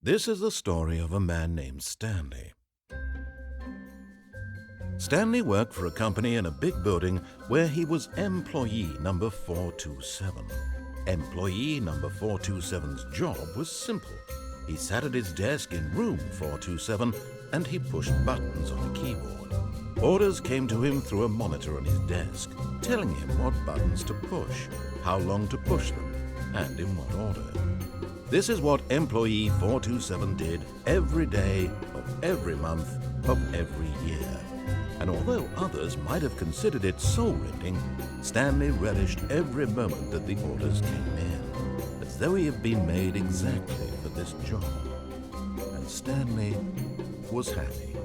This is the story of a man named Stanley. Stanley worked for a company in a big building where he was employee number 427. Employee number 427's job was simple. He sat at his desk in room 427 and he pushed buttons on a keyboard. Orders came to him through a monitor on his desk, telling him what buttons to push, how long to push them, and in what order. This is what employee 427 did every day of every month of every year. And although others might have considered it soul-rending, Stanley relished every moment that the orders came in, as though he had been made exactly for this job. And Stanley was happy.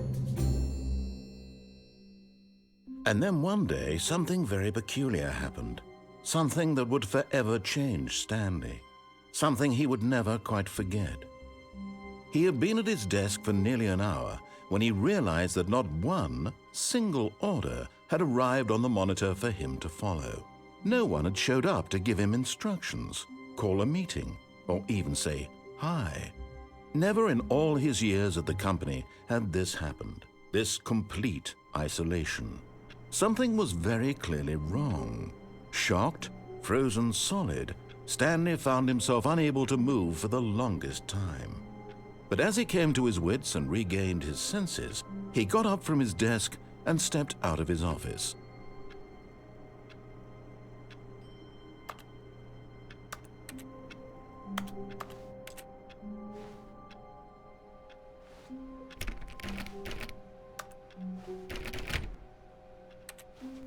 And then one day, something very peculiar happened. Something that would forever change Stanley. Something he would never quite forget. He had been at his desk for nearly an hour when he realized that not one single order had arrived on the monitor for him to follow. No one had showed up to give him instructions, call a meeting, or even say hi. Never in all his years at the company had this happened, this complete isolation. Something was very clearly wrong. Shocked, frozen solid, Stanley found himself unable to move for the longest time. But as he came to his wits and regained his senses, he got up from his desk and stepped out of his office.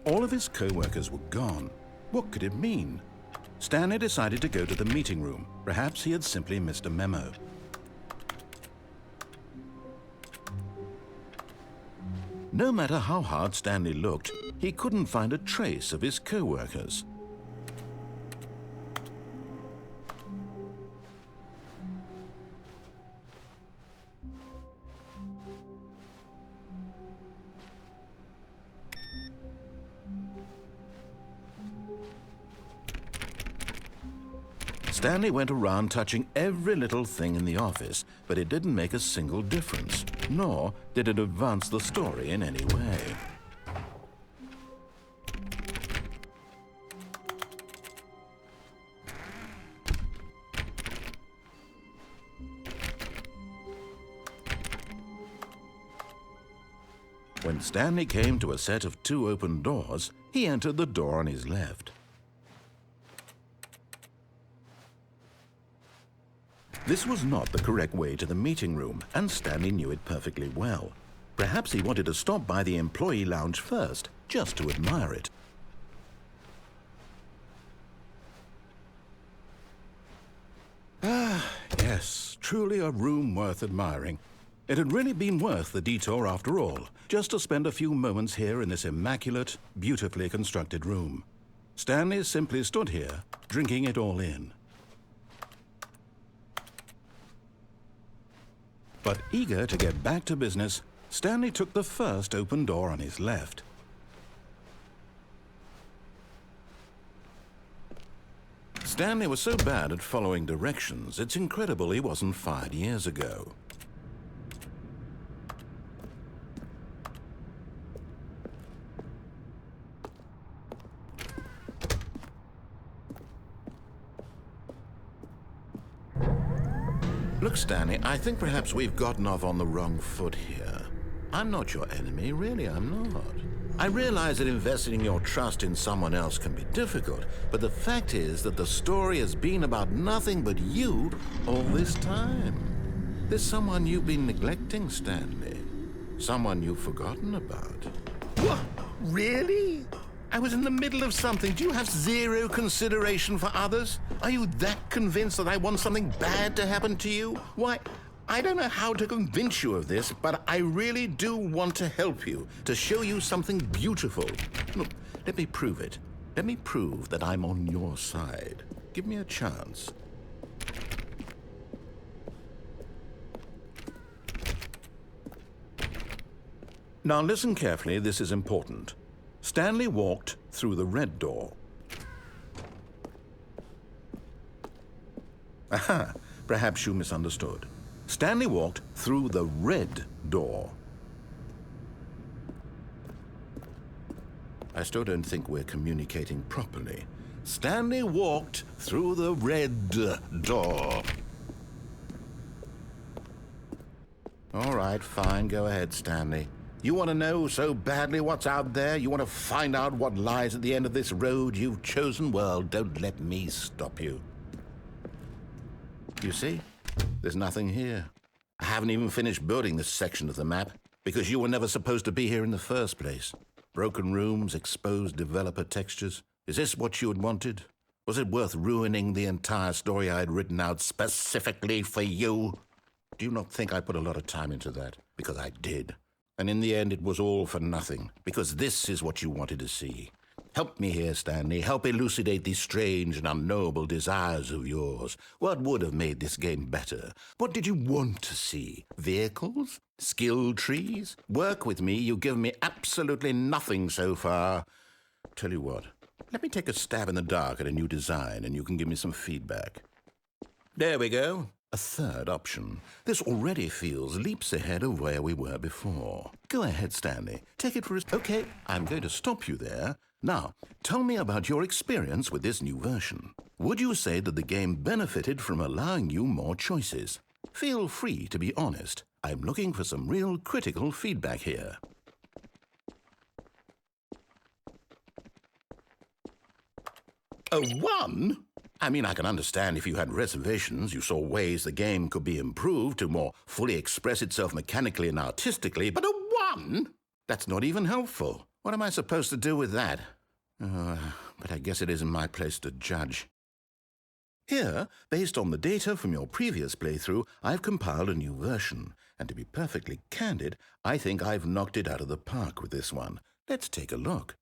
All of his co-workers were gone. What could it mean? Stanley decided to go to the meeting room. Perhaps he had simply missed a memo. No matter how hard Stanley looked, he couldn't find a trace of his co-workers. Stanley went around touching every little thing in the office, but it didn't make a single difference, nor did it advance the story in any way. When Stanley came to a set of 2 open doors, he entered the door on his left. This was not the correct way to the meeting room, and Stanley knew it perfectly well. Perhaps he wanted to stop by the employee lounge first, just to admire it. Ah, yes, truly a room worth admiring. It had really been worth the detour after all, just to spend a few moments here in this immaculate, beautifully constructed room. Stanley simply stood here, drinking it all in. But eager to get back to business, Stanley took the first open door on his left. Stanley was so bad at following directions, it's incredible he wasn't fired years ago. Look, Stanley, I think perhaps we've gotten off on the wrong foot here. I'm not your enemy, really, I'm not. I realize that investing your trust in someone else can be difficult, but the fact is that the story has been about nothing but you all this time. There's someone you've been neglecting, Stanley. Someone you've forgotten about. What? Really? I was in the middle of something. Do you have zero consideration for others? Are you that convinced that I want something bad to happen to you? Why, I don't know how to convince you of this, but I really do want to help you, to show you something beautiful. Look, let me prove it. Let me prove that I'm on your side. Give me a chance. Now listen carefully, this is important. Stanley walked through the red door. Aha, perhaps you misunderstood. Stanley walked through the red door. I still don't think we're communicating properly. Stanley walked through the red door. All right, fine. Go ahead, Stanley. You want to know so badly what's out there? You want to find out what lies at the end of this road you've chosen? Well, don't let me stop you. You see? There's nothing here. I haven't even finished building this section of the map because you were never supposed to be here in the first place. Broken rooms, exposed developer textures. Is this what you had wanted? Was it worth ruining the entire story I had written out specifically for you? Do you not think I put a lot of time into that? Because I did. And in the end, it was all for nothing. Because this is what you wanted to see. Help me here, Stanley. Help elucidate these strange and unknowable desires of yours. What would have made this game better? What did you want to see? Vehicles? Skill trees? Work with me. You've given me absolutely nothing so far. Tell you what. Let me take a stab in the dark at a new design, and you can give me some feedback. There we go. A third option. This already feels leaps ahead of where we were before. Go ahead, Stanley. Take it for a... Okay, I'm going to stop you there. Now, tell me about your experience with this new version. Would you say that the game benefited from allowing you more choices? Feel free to be honest. I'm looking for some real critical feedback here. A 1? I mean, I can understand if you had reservations, you saw ways the game could be improved to more fully express itself mechanically and artistically, but a 1? That's not even helpful. What am I supposed to do with that? But I guess it isn't my place to judge. Here, based on the data from your previous playthrough, I've compiled a new version. And to be perfectly candid, I think I've knocked it out of the park with this one. Let's take a look.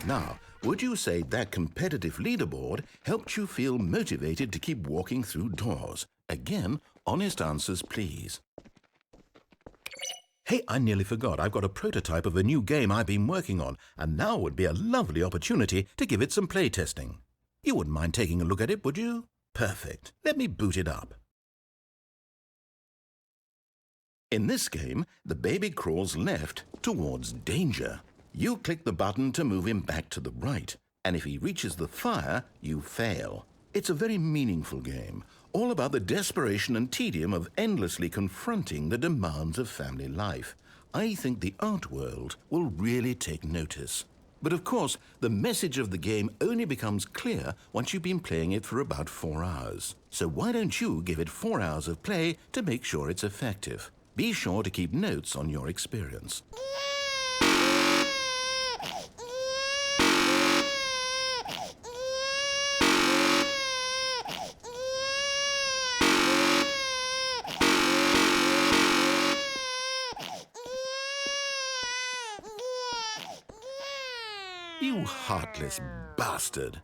Now, would you say that competitive leaderboard helped you feel motivated to keep walking through doors? Again, honest answers, please. Hey, I nearly forgot. I've got a prototype of a new game I've been working on, and now would be a lovely opportunity to give it some playtesting. You wouldn't mind taking a look at it, would you? Perfect. Let me boot it up. In this game, the baby crawls left towards danger. You click the button to move him back to the right, and if he reaches the fire, you fail. It's a very meaningful game, all about the desperation and tedium of endlessly confronting the demands of family life. I think the art world will really take notice. But of course, the message of the game only becomes clear once you've been playing it for about 4 hours. So why don't you give it 4 hours of play to make sure it's effective? Be sure to keep notes on your experience. You heartless bastard.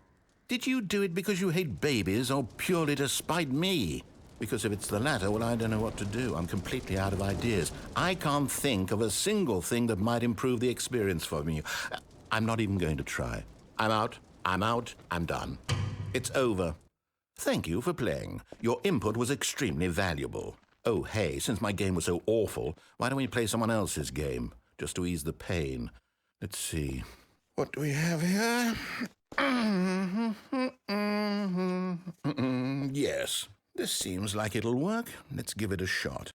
Did you do it because you hate babies or purely to spite me? Because if it's the latter, well, I don't know what to do. I'm completely out of ideas. I can't think of a single thing that might improve the experience for me. I'm not even going to try. I'm out. I'm done. It's over. Thank you for playing. Your input was extremely valuable. Oh, hey, since my game was so awful, why don't we play someone else's game? Just to ease the pain. Let's see. What do we have here? Yes, this seems like it'll work. Let's give it a shot.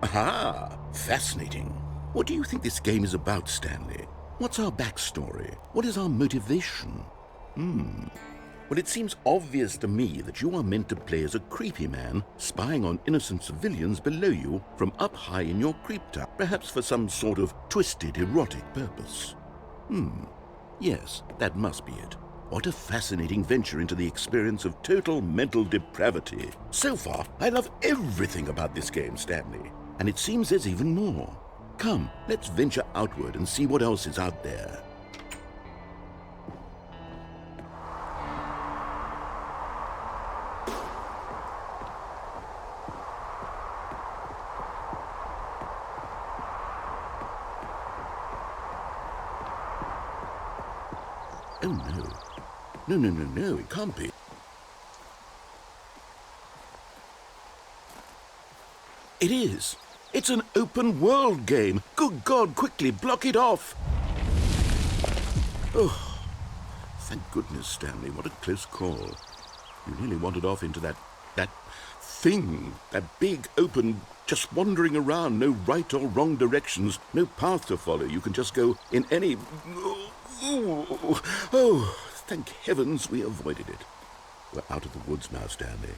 Aha! Fascinating. What do you think this game is about, Stanley? What's our backstory? What is our motivation? Well, it seems obvious to me that you are meant to play as a creepy man spying on innocent civilians below you from up high in your creep tower, perhaps for some sort of twisted erotic purpose. Yes, that must be it. What a fascinating venture into the experience of total mental depravity. So far, I love everything about this game, Stanley. And it seems there's even more. Come, let's venture outward and see what else is out there. Oh, no. No, it can't be. It is. It's an open world game. Good God, quickly, block it off. Oh, thank goodness, Stanley. What a close call. You nearly wandered off into that thing, that big, open, just wandering around, no right or wrong directions, no path to follow. You can just go in any... Oh, thank heavens we avoided it. We're out of the woods now, Stanley.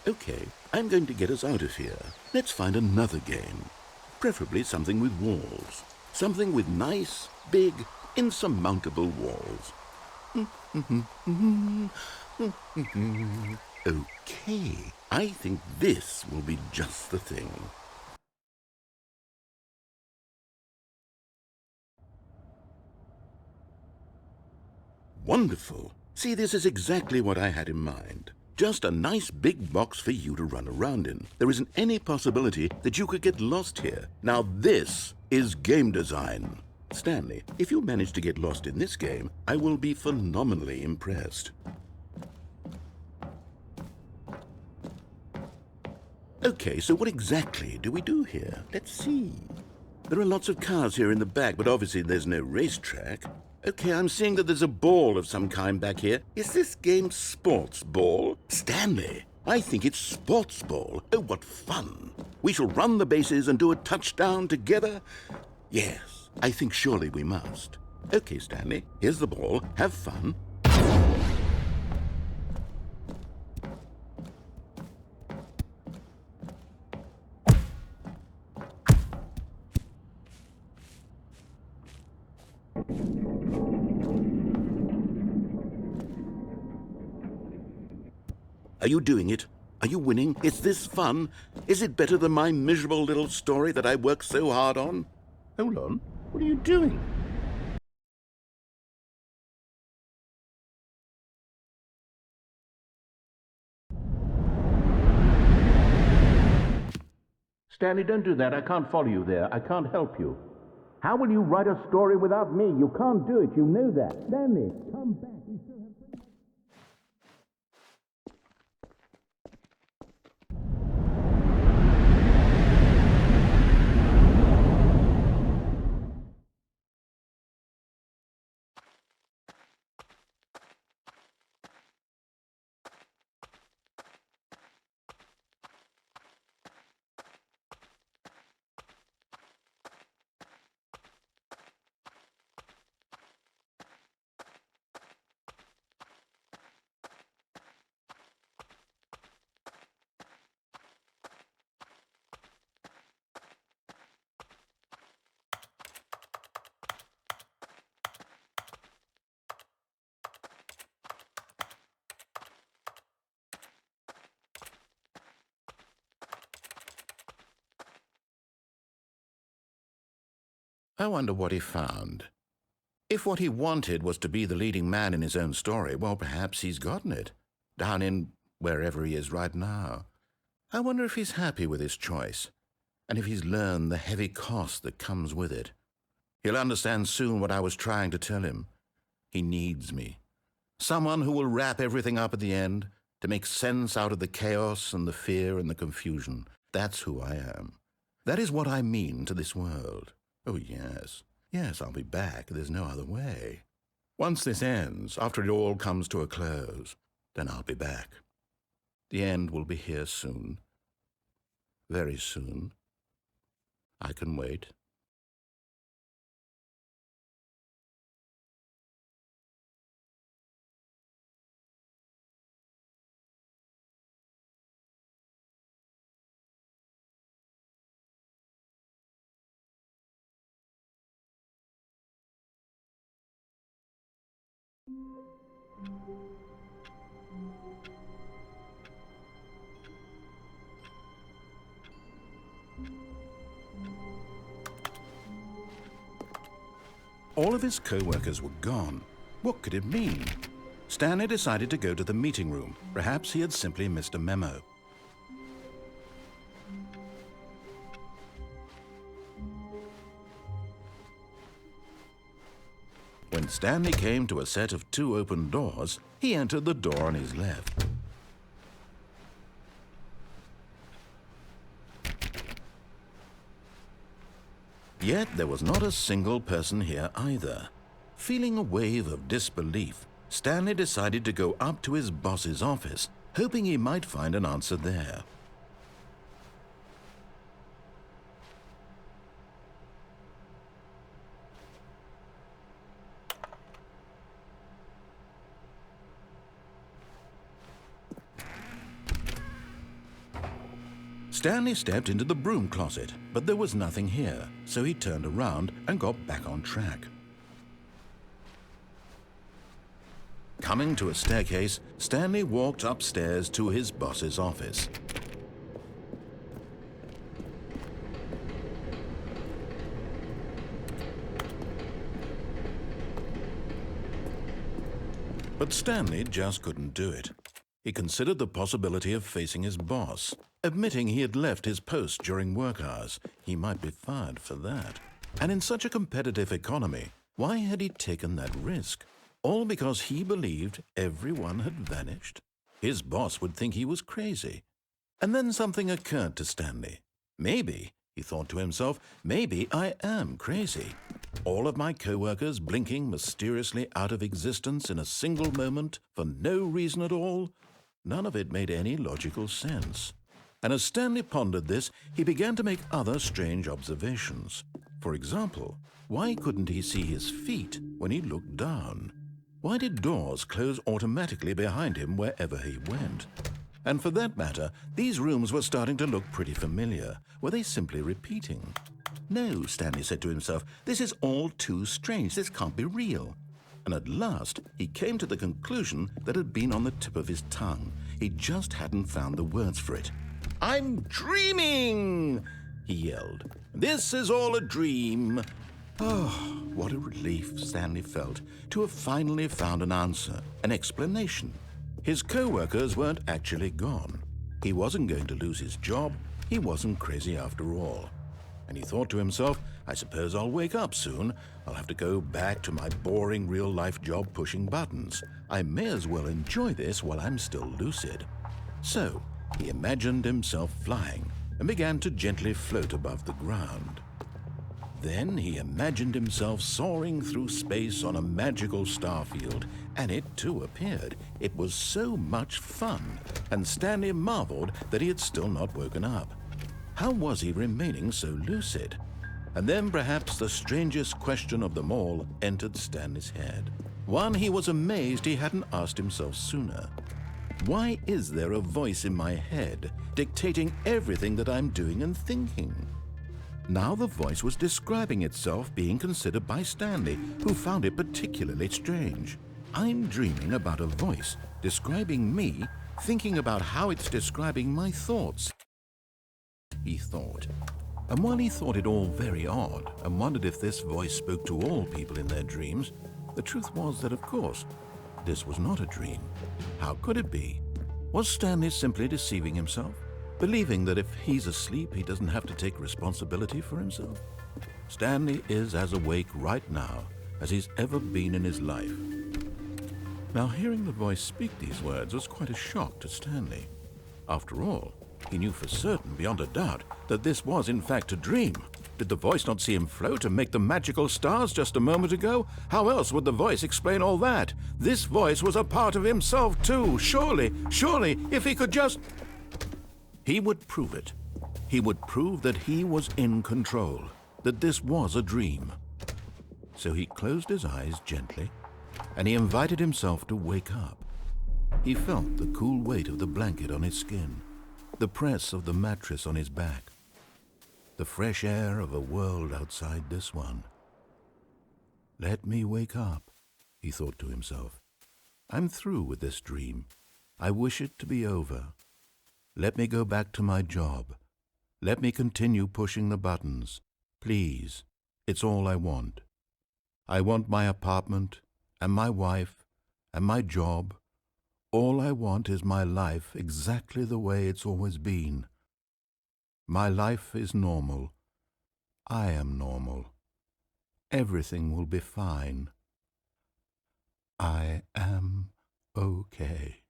Okay, I'm going to get us out of here. Let's find another game. Preferably something with walls. Something with nice, big, insurmountable walls. Okay, I think this will be just the thing. Wonderful. See, this is exactly what I had in mind. Just a nice big box for you to run around in. There isn't any possibility that you could get lost here. Now this is game design. Stanley, if you manage to get lost in this game, I will be phenomenally impressed. Okay, so what exactly do we do here? Let's see. There are lots of cars here in the back, but obviously there's no racetrack. Okay, I'm seeing that there's a ball of some kind back here. Is this game sports ball? Stanley, I think it's sports ball. Oh, what fun. We shall run the bases and do a touchdown together? Yes, I think surely we must. Okay, Stanley, here's the ball. Have fun. Are you doing it? Are you winning? Is this fun? Is it better than my miserable little story that I worked so hard on? Hold on. What are you doing? Stanley, don't do that. I can't follow you there. I can't help you. How will you write a story without me? You can't do it. You know that. Stanley, come back. We still have so much... I wonder what he found. If what he wanted was to be the leading man in his own story, well, perhaps he's gotten it, down in wherever he is right now. I wonder if he's happy with his choice, and if he's learned the heavy cost that comes with it. He'll understand soon what I was trying to tell him. He needs me. Someone who will wrap everything up at the end, to make sense out of the chaos and the fear and the confusion. That's who I am. That is what I mean to this world. Oh, yes. Yes, I'll be back. There's no other way. Once this ends, after it all comes to a close, then I'll be back. The end will be here soon. Very soon. I can wait. All of his co-workers were gone. What could it mean? Stanley decided to go to the meeting room. Perhaps he had simply missed a memo. When Stanley came to a set of 2 open doors, he entered the door on his left. Yet there was not a single person here either. Feeling a wave of disbelief, Stanley decided to go up to his boss's office, hoping he might find an answer there. Stanley stepped into the broom closet, but there was nothing here, so he turned around and got back on track. Coming to a staircase, Stanley walked upstairs to his boss's office. But Stanley just couldn't do it. He considered the possibility of facing his boss. Admitting he had left his post during work hours, he might be fired for that. And in such a competitive economy, why had he taken that risk? All because he believed everyone had vanished? His boss would think he was crazy. And then something occurred to Stanley. Maybe, he thought to himself, maybe I am crazy. All of my co-workers blinking mysteriously out of existence in a single moment for no reason at all? None of it made any logical sense. And as Stanley pondered this, he began to make other strange observations. For example, why couldn't he see his feet when he looked down? Why did doors close automatically behind him wherever he went? And for that matter, these rooms were starting to look pretty familiar. Were they simply repeating? No, Stanley said to himself, this is all too strange. This can't be real. And at last, he came to the conclusion that had been on the tip of his tongue. He just hadn't found the words for it. "I'm dreaming!" he yelled. "This is all a dream." Oh, what a relief Stanley felt to have finally found an answer, an explanation. His co-workers weren't actually gone. He wasn't going to lose his job. He wasn't crazy after all. And he thought to himself, I suppose I'll wake up soon. I'll have to go back to my boring real-life job pushing buttons. I may as well enjoy this while I'm still lucid. So, he imagined himself flying and began to gently float above the ground. Then he imagined himself soaring through space on a magical starfield, and it too appeared. It was so much fun, and Stanley marveled that he had still not woken up. How was he remaining so lucid? And then perhaps the strangest question of them all entered Stanley's head. One he was amazed he hadn't asked himself sooner. Why is there a voice in my head dictating everything that I'm doing and thinking? Now the voice was describing itself being considered by Stanley, who found it particularly strange. I'm dreaming about a voice describing me, thinking about how it's describing my thoughts, he thought. And while he thought it all very odd and wondered if this voice spoke to all people in their dreams, the truth was that, of course, this was not a dream. How could it be? Was Stanley simply deceiving himself? Believing that if he's asleep, he doesn't have to take responsibility for himself? Stanley is as awake right now as he's ever been in his life. Now, hearing the voice speak these words was quite a shock to Stanley. After all, he knew for certain, beyond a doubt, that this was in fact a dream. Did the voice not see him float and make the magical stars just a moment ago? How else would the voice explain all that? This voice was a part of himself too. Surely, if he could just... He would prove it. He would prove that he was in control, that this was a dream. So he closed his eyes gently, and he invited himself to wake up. He felt the cool weight of the blanket on his skin, the press of the mattress on his back, the fresh air of a world outside this one. Let me wake up, he thought to himself. I'm through with this dream. I wish it to be over. Let me go back to my job. Let me continue pushing the buttons. Please, it's all I want. I want my apartment and my wife and my job. All I want is my life exactly the way it's always been. My life is normal. I am normal. Everything will be fine. I am okay.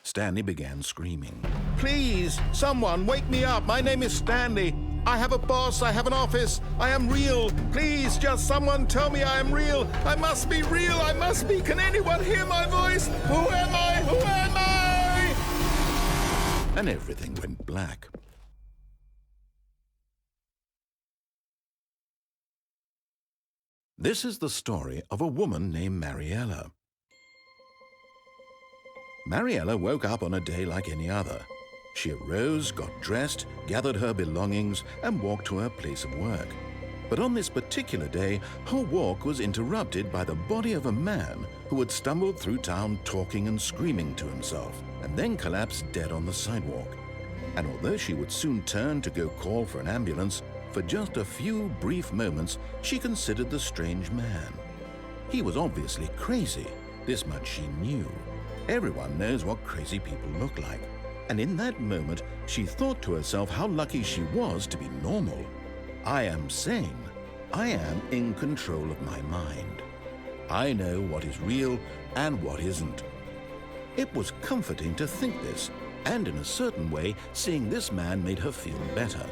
Stanley began screaming. Please, someone, wake me up. My name is Stanley. I have a boss. I have an office. I am real. Please, just someone tell me I am real. I must be real. I must be. Can anyone hear my voice? Who am I? Who am I? And everything went black. This is the story of a woman named Mariella. Mariella woke up on a day like any other. She arose, got dressed, gathered her belongings, and walked to her place of work. But on this particular day, her walk was interrupted by the body of a man who had stumbled through town talking and screaming to himself, and then collapsed dead on the sidewalk. And although she would soon turn to go call for an ambulance, for just a few brief moments she considered the strange man. He was obviously crazy. This much she knew. Everyone knows what crazy people look like. And in that moment, she thought to herself how lucky she was to be normal. I am sane. I am in control of my mind. I know what is real and what isn't. It was comforting to think this, and in a certain way, seeing this man made her feel better.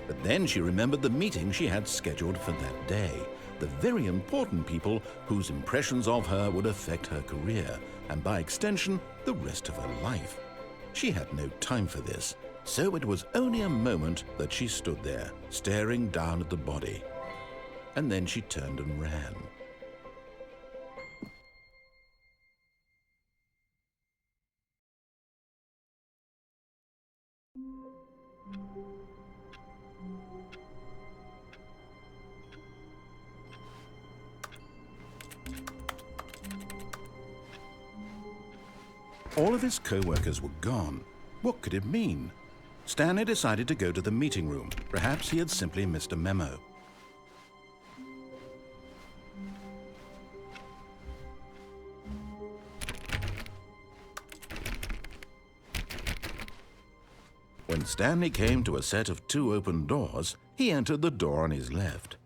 But then she remembered the meeting she had scheduled for that day, the very important people whose impressions of her would affect her career, and by extension, the rest of her life. She had no time for this, so it was only a moment that she stood there, staring down at the body. And then she turned and ran. All of his co-workers were gone. What could it mean? Stanley decided to go to the meeting room. Perhaps he had simply missed a memo. When Stanley came to a set of 2 open doors, he entered the door on his left.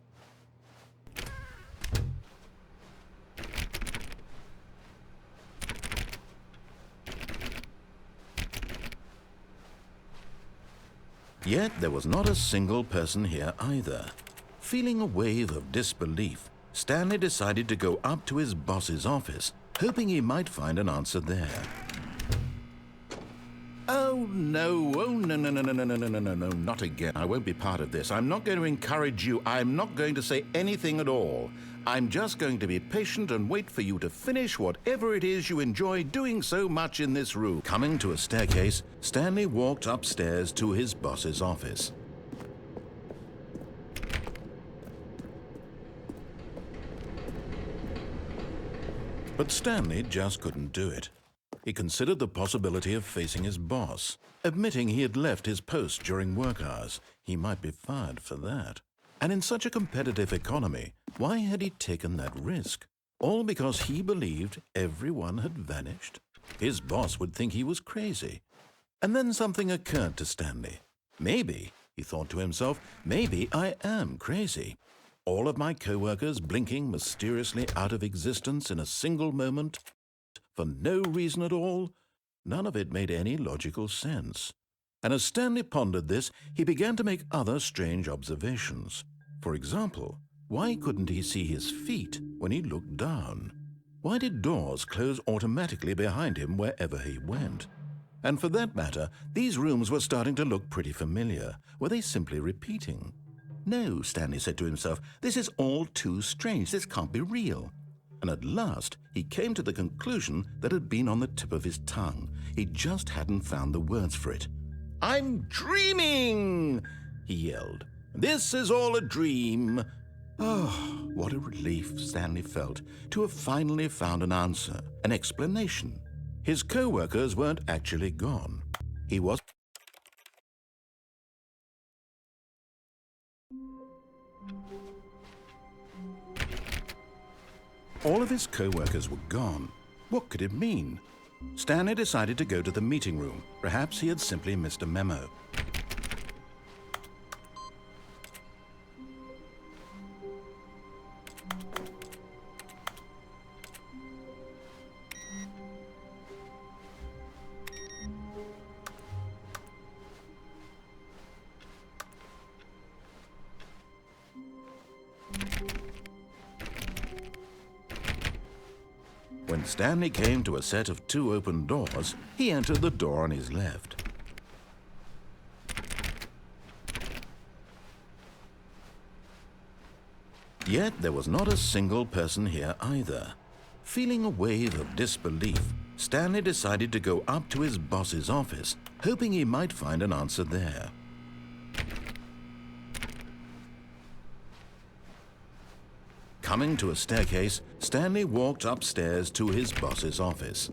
Yet there was not a single person here either. Feeling a wave of disbelief, Stanley decided to go up to his boss's office, hoping he might find an answer there. Oh no, no, not again. I won't be part of this. I'm not going to encourage you. I'm not going to say anything at all. I'm just going to be patient and wait for you to finish whatever it is you enjoy doing so much in this room. Coming to a staircase, Stanley walked upstairs to his boss's office. But Stanley just couldn't do it. He considered the possibility of facing his boss, admitting he had left his post during work hours. He might be fired for that. And in such a competitive economy, why had he taken that risk? All because he believed everyone had vanished? His boss would think he was crazy. And then something occurred to Stanley. Maybe, he thought to himself, maybe I am crazy. All of my co-workers blinking mysteriously out of existence in a single moment, for no reason at all. None of it made any logical sense. And as Stanley pondered this, he began to make other strange observations. For example, why couldn't he see his feet when he looked down? Why did doors close automatically behind him wherever he went? And for that matter, these rooms were starting to look pretty familiar. Were they simply repeating? No, Stanley said to himself, this is all too strange. This can't be real. And at last, he came to the conclusion that had been on the tip of his tongue. He just hadn't found the words for it. I'm dreaming, he yelled. This is all a dream. Oh, what a relief Stanley felt to have finally found an answer, an explanation. His co-workers weren't actually gone. He was... All of his co-workers were gone. What could it mean? Stanley decided to go to the meeting room. Perhaps he had simply missed a memo. When Stanley came to a set of 2 open doors, he entered the door on his left. Yet there was not a single person here either. Feeling a wave of disbelief, Stanley decided to go up to his boss's office, hoping he might find an answer there. Coming to a staircase, Stanley walked upstairs to his boss's office.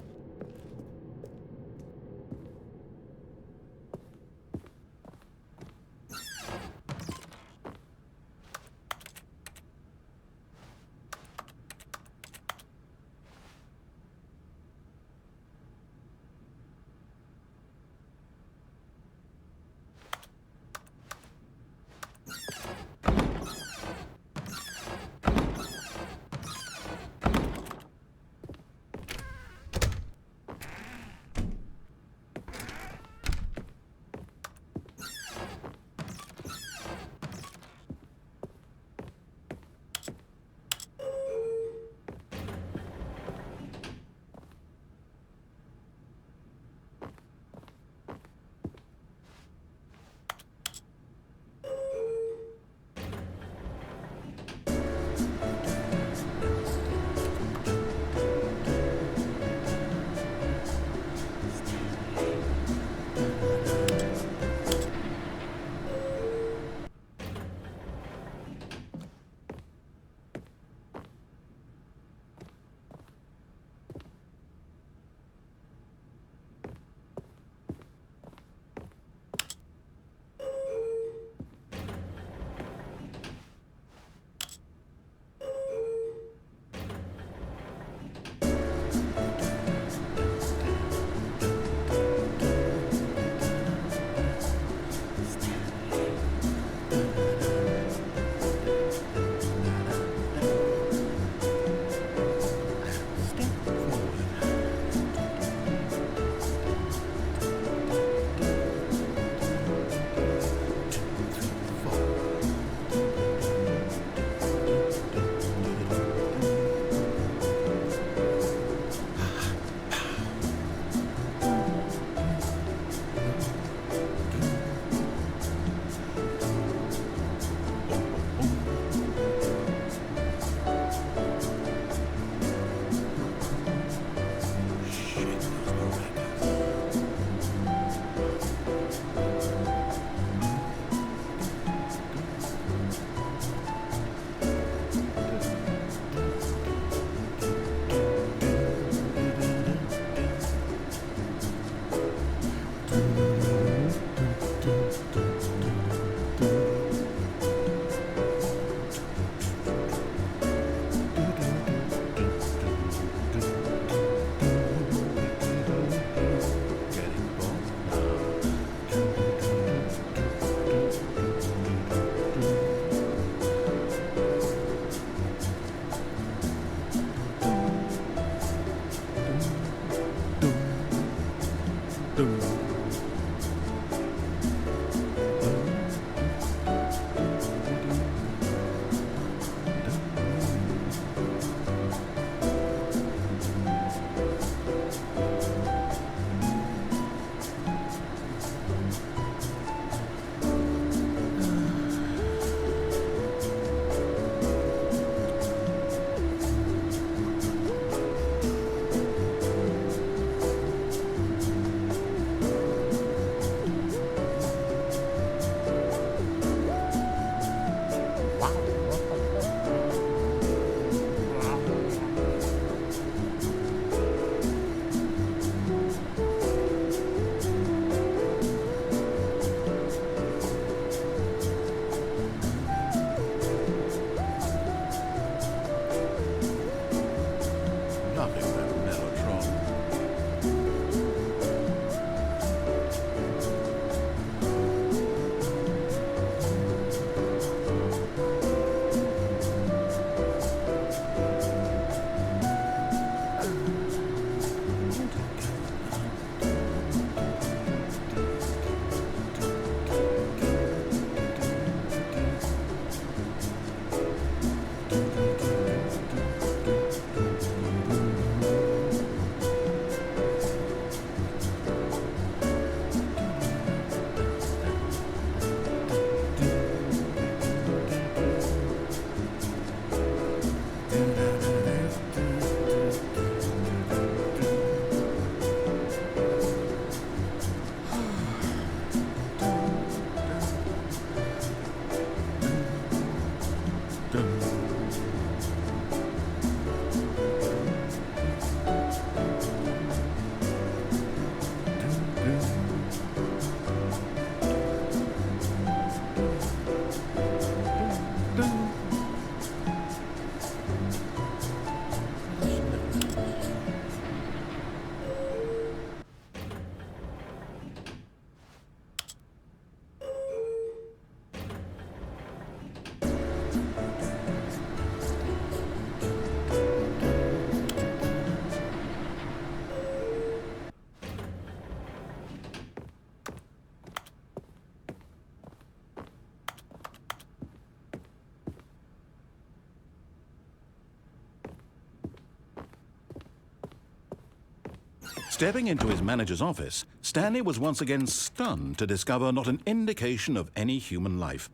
Stepping into his manager's office, Stanley was once again stunned to discover not an indication of any human life.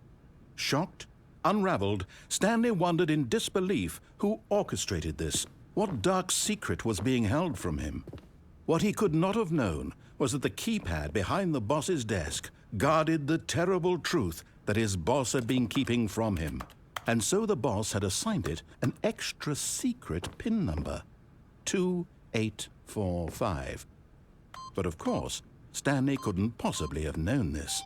Shocked, unraveled, Stanley wondered in disbelief who orchestrated this. What dark secret was being held from him? What he could not have known was that the keypad behind the boss's desk guarded the terrible truth that his boss had been keeping from him. And so the boss had assigned it an extra secret PIN number, 2845. But of course, Stanley couldn't possibly have known this.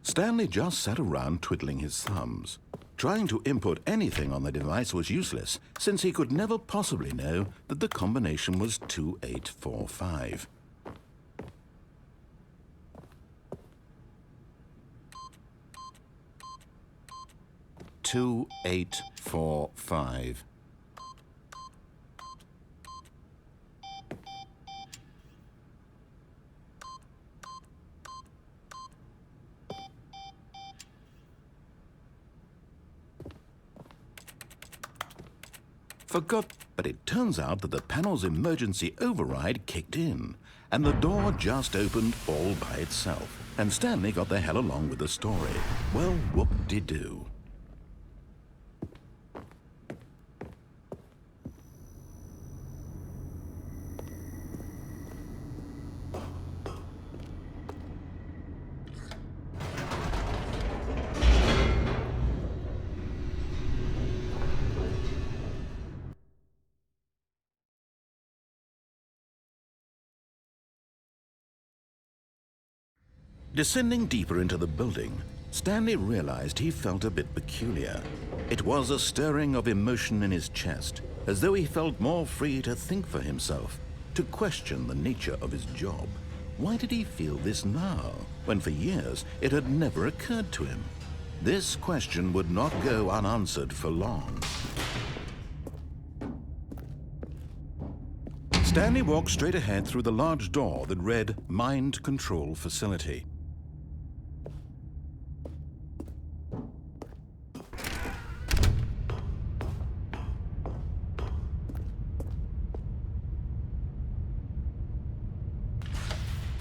Stanley just sat around twiddling his thumbs. Trying to input anything on the device was useless, since he could never possibly know that the combination was 2845. "2845. Forgot, but it turns out that the panel's emergency override kicked in, and the door just opened all by itself. And Stanley got the hell along with the story. Well, whoop-de-doo. Descending deeper into the building, Stanley realized he felt a bit peculiar. It was a stirring of emotion in his chest, as though he felt more free to think for himself, to question the nature of his job. Why did he feel this now, when for years it had never occurred to him? This question would not go unanswered for long. Stanley walked straight ahead through the large door that read Mind Control Facility.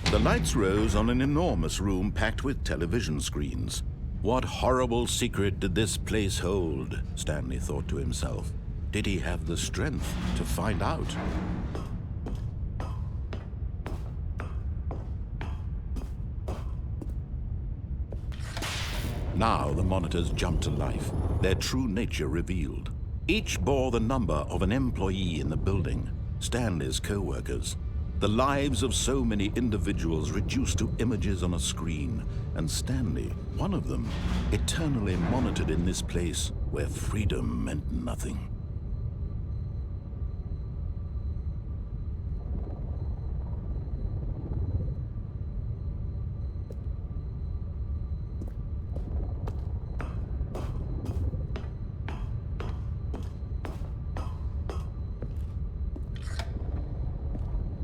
The lights rose on an enormous room packed with television screens. What horrible secret did this place hold? Stanley thought to himself. Did he have the strength to find out? Now the monitors jumped to life, their true nature revealed. Each bore the number of an employee in the building, Stanley's co-workers. The lives of so many individuals reduced to images on a screen, and Stanley, one of them, eternally monitored in this place where freedom meant nothing.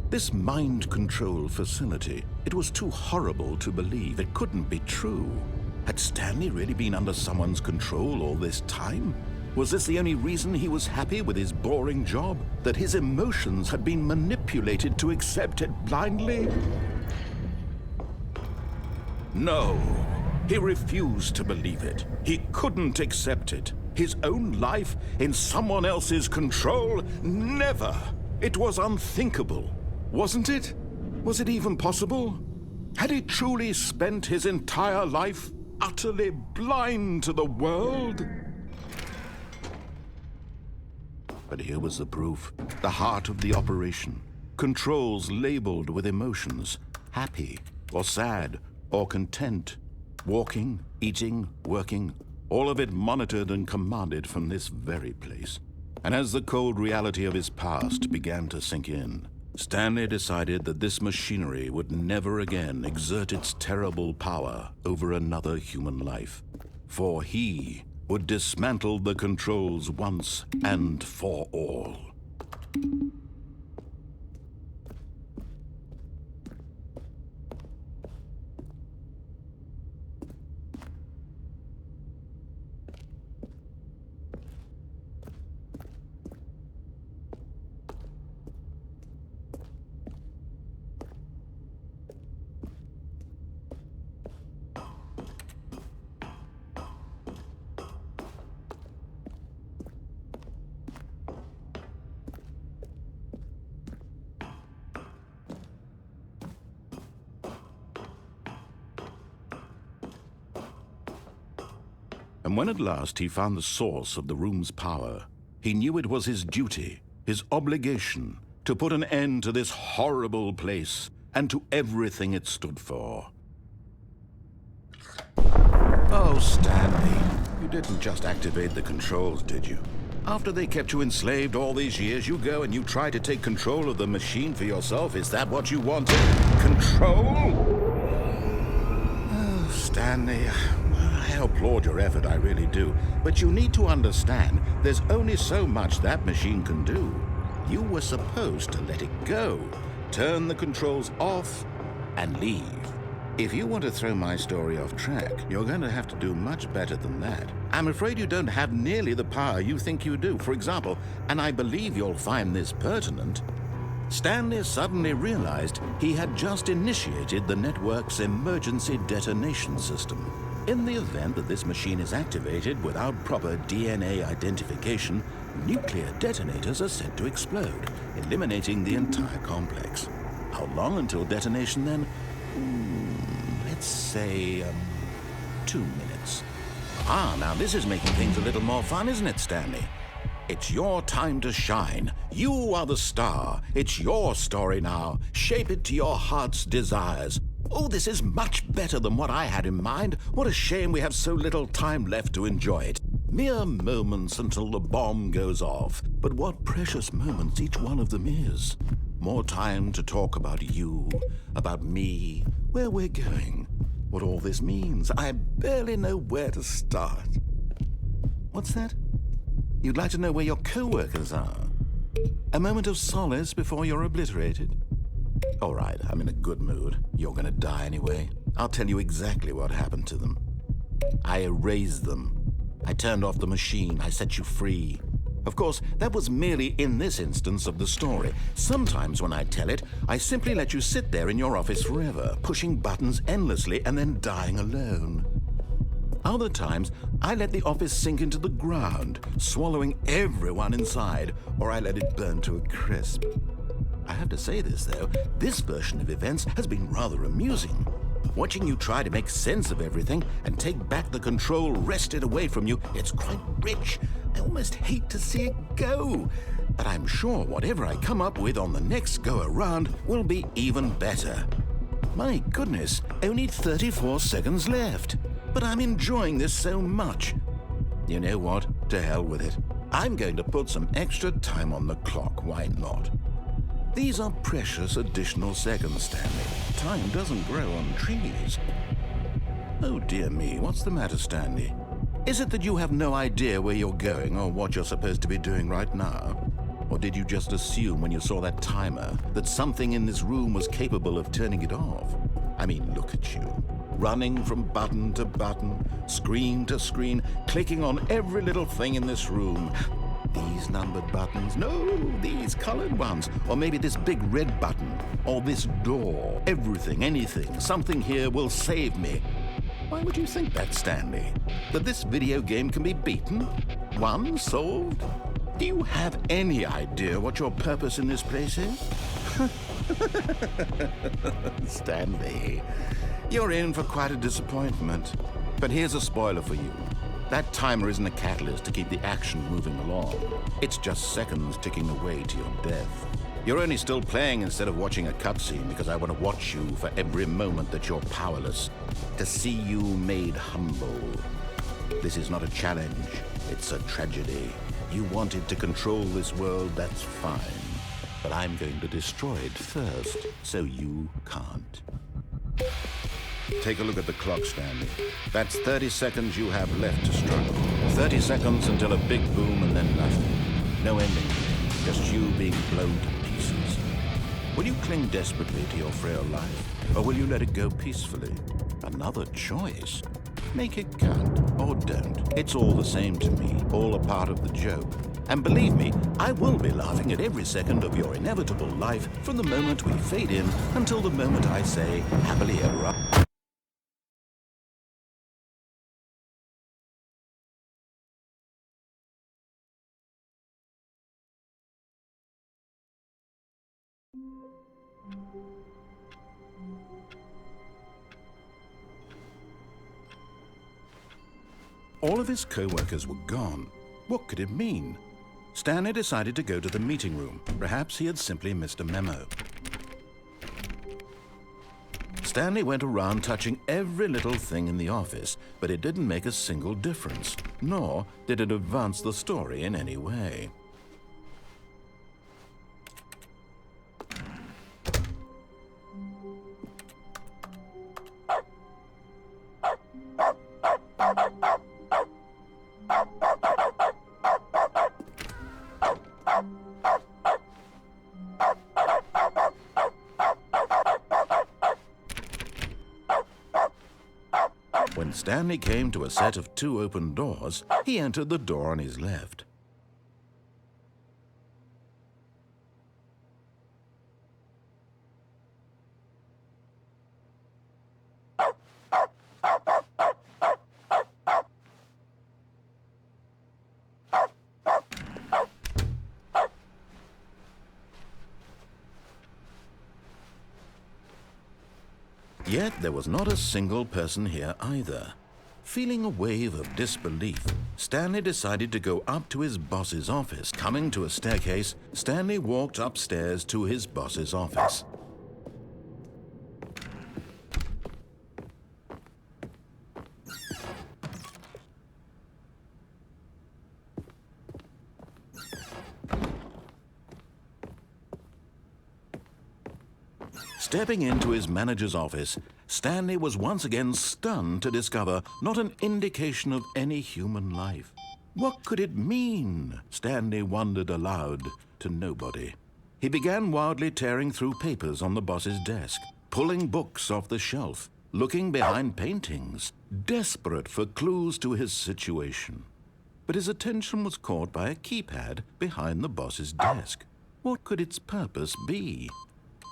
This mind control facility, it was too horrible to believe. It couldn't be true. Had Stanley really been under someone's control all this time? Was this the only reason he was happy with his boring job? That his emotions had been manipulated to accept it blindly? No, he refused to believe it. He couldn't accept it. His own life in someone else's control? Never! It was unthinkable. Wasn't it? Was it even possible? Had he truly spent his entire life utterly blind to the world? But here was the proof, the heart of the operation. Controls labeled with emotions, happy or sad or content. Walking, eating, working, all of it monitored and commanded from this very place. And as the cold reality of his past began to sink in, Stanley decided that this machinery would never again exert its terrible power over another human life, for he would dismantle the controls once and for all. And when at last he found the source of the room's power, he knew it was his duty, his obligation, to put an end to this horrible place and to everything it stood for. Oh, Stanley, you didn't just activate the controls, did you? After they kept you enslaved all these years, you go and you try to take control of the machine for yourself. Is that what you wanted? Control? Oh, Stanley, I applaud your effort, I really do. But you need to understand, there's only so much that machine can do. You were supposed to let it go, turn the controls off, and leave. If you want to throw my story off track, you're going to have to do much better than that. I'm afraid you don't have nearly the power you think you do. For example, and I believe you'll find this pertinent, Stanley suddenly realized he had just initiated the network's emergency detonation system. In the event that this machine is activated without proper DNA identification, nuclear detonators are said to explode, eliminating the entire complex. How long until detonation then? Let's say 2 minutes. Now this is making things a little more fun, isn't it, Stanley? It's your time to shine. You are the star. It's your story now. Shape it to your heart's desires. Oh, this is much better than what I had in mind. What a shame we have so little time left to enjoy it. Mere moments until the bomb goes off. But what precious moments each one of them is. More time to talk about you, about me, where we're going, what all this means. I barely know where to start. What's that? You'd like to know where your co-workers are? A moment of solace before you're obliterated? All right, I'm in a good mood. You're gonna die anyway. I'll tell you exactly what happened to them. I erased them. I turned off the machine. I set you free. Of course, that was merely in this instance of the story. Sometimes when I tell it, I simply let you sit there in your office forever, pushing buttons endlessly and then dying alone. Other times, I let the office sink into the ground, swallowing everyone inside, or I let it burn to a crisp. I have to say this, though, this version of events has been rather amusing. Watching you try to make sense of everything and take back the control wrested away from you, it's quite rich. I almost hate to see it go. But I'm sure whatever I come up with on the next go-around will be even better. My goodness, only 34 seconds left. But I'm enjoying this so much. You know what? To hell with it. I'm going to put some extra time on the clock. Why not? These are precious additional seconds, Stanley. Time doesn't grow on trees. Oh dear me, what's the matter, Stanley? Is it that you have no idea where you're going or what you're supposed to be doing right now? Or did you just assume when you saw that timer that something in this room was capable of turning it off? I mean, look at you. Running from button to button, screen to screen, clicking on every little thing in this room. These numbered buttons, no, these colored ones, or maybe this big red button, or this door. Everything, anything, something here will save me. Why would you think that, Stanley? That this video game can be beaten? Won? Solved? Do you have any idea what your purpose in this place is? Stanley, you're in for quite a disappointment. But here's a spoiler for you. That timer isn't a catalyst to keep the action moving along. It's just seconds ticking away to your death. You're only still playing instead of watching a cutscene because I want to watch you for every moment that you're powerless, to see you made humble. This is not a challenge, it's a tragedy. You wanted to control this world, that's fine. But I'm going to destroy it first, so you can't. Take a look at the clock, Stanley. That's 30 seconds you have left to struggle. 30 seconds until a big boom and then nothing. No ending, just you being blown to pieces. Will you cling desperately to your frail life, or will you let it go peacefully? Another choice. Make it count, or don't. It's all the same to me, all a part of the joke. And believe me, I will be laughing at every second of your inevitable life from the moment we fade in until the moment I say, happily ever after. All of his co-workers were gone. What could it mean? Stanley decided to go to the meeting room. Perhaps he had simply missed a memo. Stanley went around touching every little thing in the office, but it didn't make a single difference, nor did it advance the story in any way. When Stanley came to a set of 2 open doors, he entered the door on his left. Yet there was not a single person here either. Feeling a wave of disbelief, Stanley decided to go up to his boss's office. Coming to a staircase, Stanley walked upstairs to his boss's office. Stepping into his manager's office, Stanley was once again stunned to discover not an indication of any human life. What could it mean? Stanley wondered aloud to nobody. He began wildly tearing through papers on the boss's desk, pulling books off the shelf, looking behind paintings, desperate for clues to his situation. But his attention was caught by a keypad behind the boss's desk. What could its purpose be?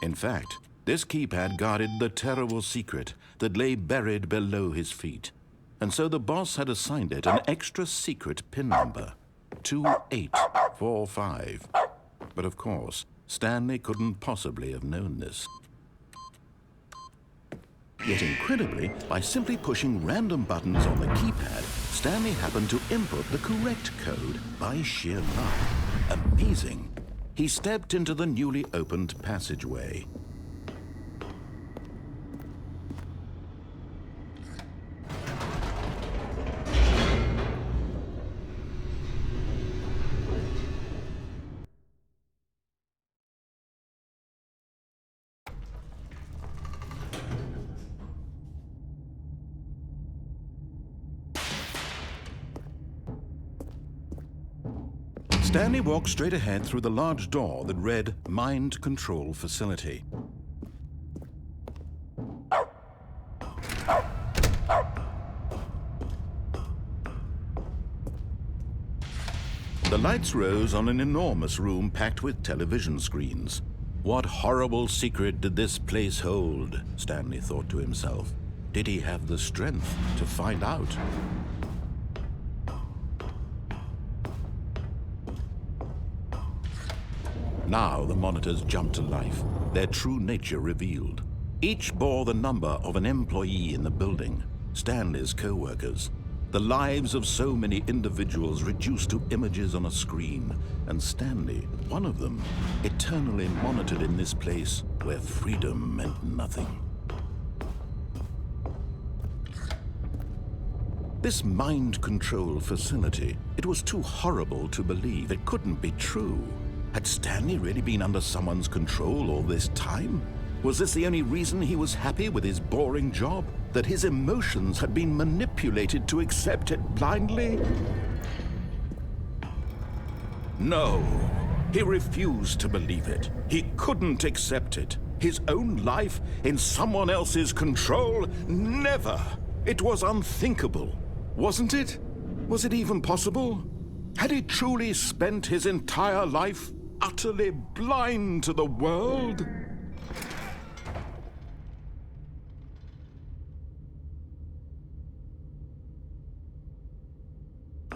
In fact, this keypad guarded the terrible secret that lay buried below his feet. And so the boss had assigned it an extra secret PIN number, 2845. But of course, Stanley couldn't possibly have known this. Yet incredibly, by simply pushing random buttons on the keypad, Stanley happened to input the correct code by sheer luck. Amazing. He stepped into the newly opened passageway. Stanley walked straight ahead through the large door that read Mind Control Facility. The lights rose on an enormous room packed with television screens. What horrible secret did this place hold? Stanley thought to himself. Did he have the strength to find out? Now the monitors jumped to life, their true nature revealed. Each bore the number of an employee in the building, Stanley's co-workers. The lives of so many individuals reduced to images on a screen, and Stanley, one of them, eternally monitored in this place where freedom meant nothing. This mind control facility, it was too horrible to believe. It couldn't be true. Had Stanley really been under someone's control all this time? Was this the only reason he was happy with his boring job? That his emotions had been manipulated to accept it blindly? No, he refused to believe it. He couldn't accept it. His own life in someone else's control? Never! It was unthinkable. Wasn't it? Was it even possible? Had he truly spent his entire life utterly blind to the world?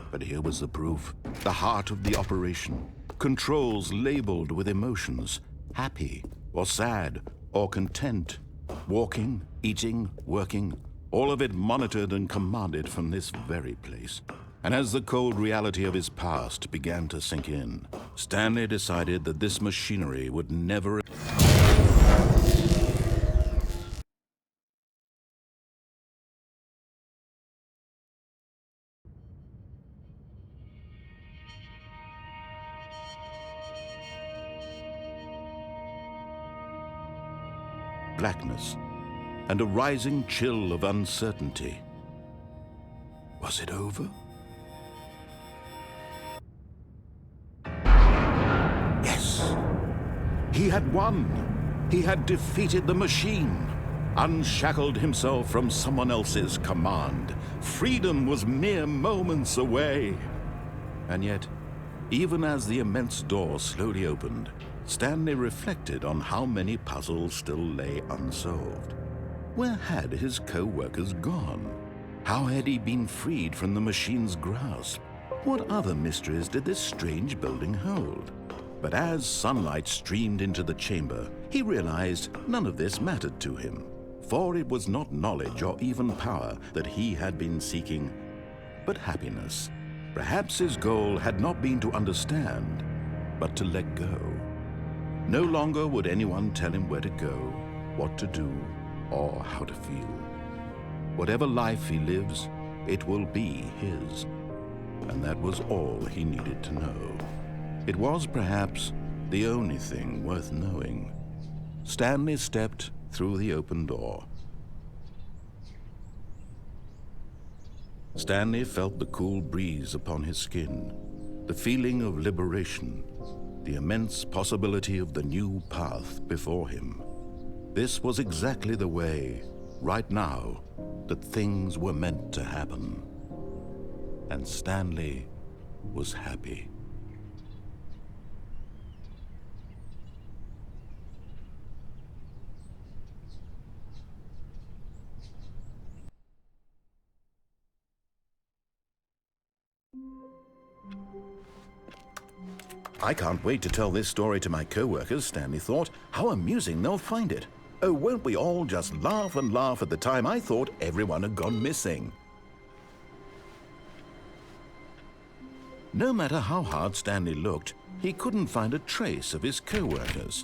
But here was the proof, the heart of the operation. Controls labeled with emotions, happy or sad or content, walking, eating, working, all of it monitored and commanded from this very place. And as the cold reality of his past began to sink in, Stanley decided that this machinery would never... blackness and a rising chill of uncertainty. Was it over? Yes! He had won! He had defeated the machine, unshackled himself from someone else's command. Freedom was mere moments away. And yet, even as the immense door slowly opened, Stanley reflected on how many puzzles still lay unsolved. Where had his co-workers gone? How had he been freed from the machine's grasp? What other mysteries did this strange building hold? But as sunlight streamed into the chamber, he realized none of this mattered to him, for it was not knowledge or even power that he had been seeking, but happiness. Perhaps his goal had not been to understand, but to let go. No longer would anyone tell him where to go, what to do, or how to feel. Whatever life he lives, it will be his. And that was all he needed to know. It was perhaps the only thing worth knowing. Stanley stepped through the open door. Stanley felt the cool breeze upon his skin, the feeling of liberation, the immense possibility of the new path before him. This was exactly the way, right now, that things were meant to happen. And Stanley was happy. I can't wait to tell this story to my co-workers, Stanley thought. How amusing they'll find it. Oh, won't we all just laugh and laugh at the time I thought everyone had gone missing. No matter how hard Stanley looked, he couldn't find a trace of his co-workers.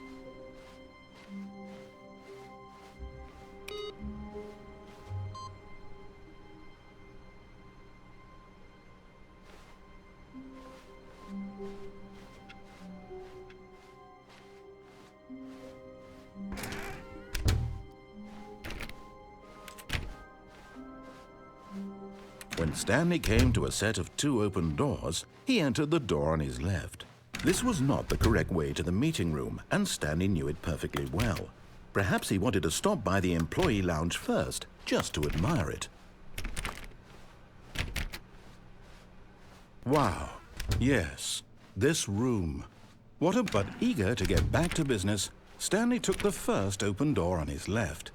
When Stanley came to a set of 2 open doors, he entered the door on his left. This was not the correct way to the meeting room, and Stanley knew it perfectly well. Perhaps he wanted to stop by the employee lounge first, just to admire it. Wow, yes, this room. But eager to get back to business, Stanley took the first open door on his left.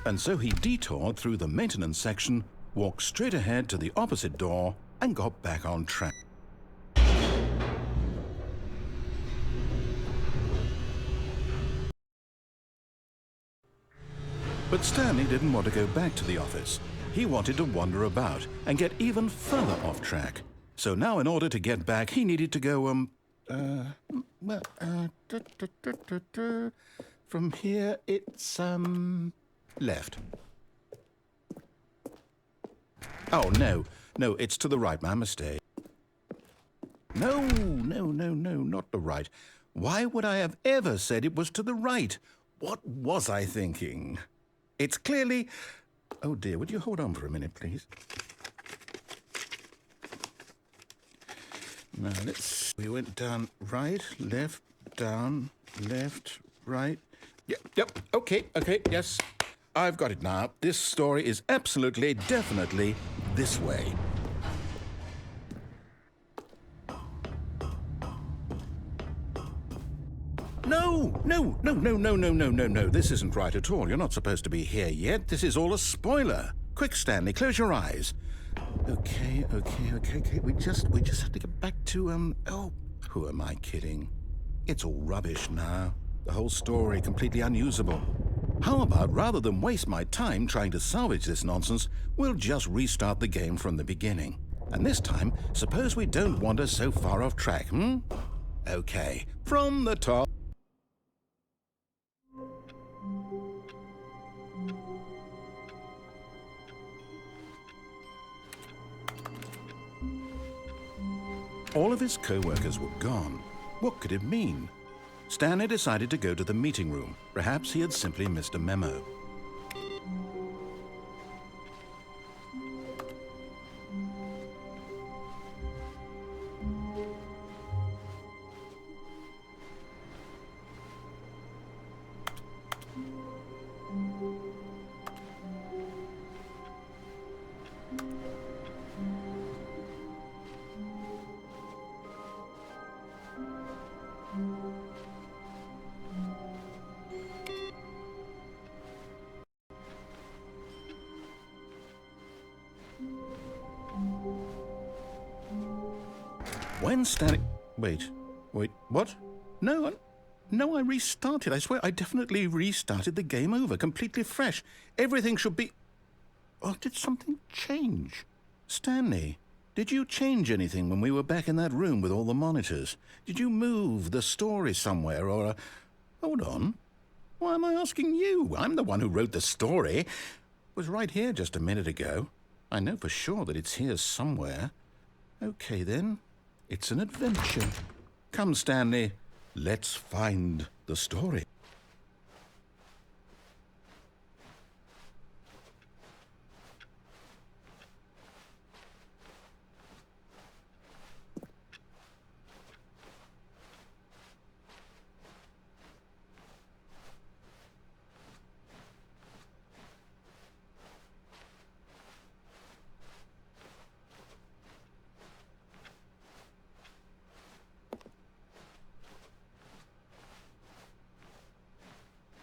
And so he detoured through the maintenance section, walked straight ahead to the opposite door, and got back on track. But Stanley didn't want to go back to the office. He wanted to wander about and get even further off track. So now in order to get back, he needed to go, from here it's, left. Oh, no, it's to the right, my mistake. No, not the right. Why would I have ever said it was to the right? What was I thinking? It's clearly... Oh dear, would you hold on for a minute, please? Now, we went down, right, left, down, left, right. Yep, okay, yes. I've got it now. This story is absolutely, definitely this way. No. This isn't right at all. You're not supposed to be here yet. This is all a spoiler. Quick, Stanley, close your eyes. Okay. We just have to get back to, oh, who am I kidding? It's all rubbish now. The whole story completely unusable. How about, rather than waste my time trying to salvage this nonsense, we'll just restart the game from the beginning. And this time, suppose we don't wander so far off track, hmm? Okay, from the top. All of his co-workers were gone. What could it mean? Stanley decided to go to the meeting room. Perhaps he had simply missed a memo. When Stanley... Wait, what? No, I restarted. I swear I definitely restarted the game over, completely fresh. Everything should be... Oh, did something change? Stanley, did you change anything when we were back in that room with all the monitors? Did you move the story somewhere or... Hold on. Why am I asking you? I'm the one who wrote the story. It was right here just a minute ago. I know for sure that it's here somewhere. Okay, then. It's an adventure. Come, Stanley. Let's find the story.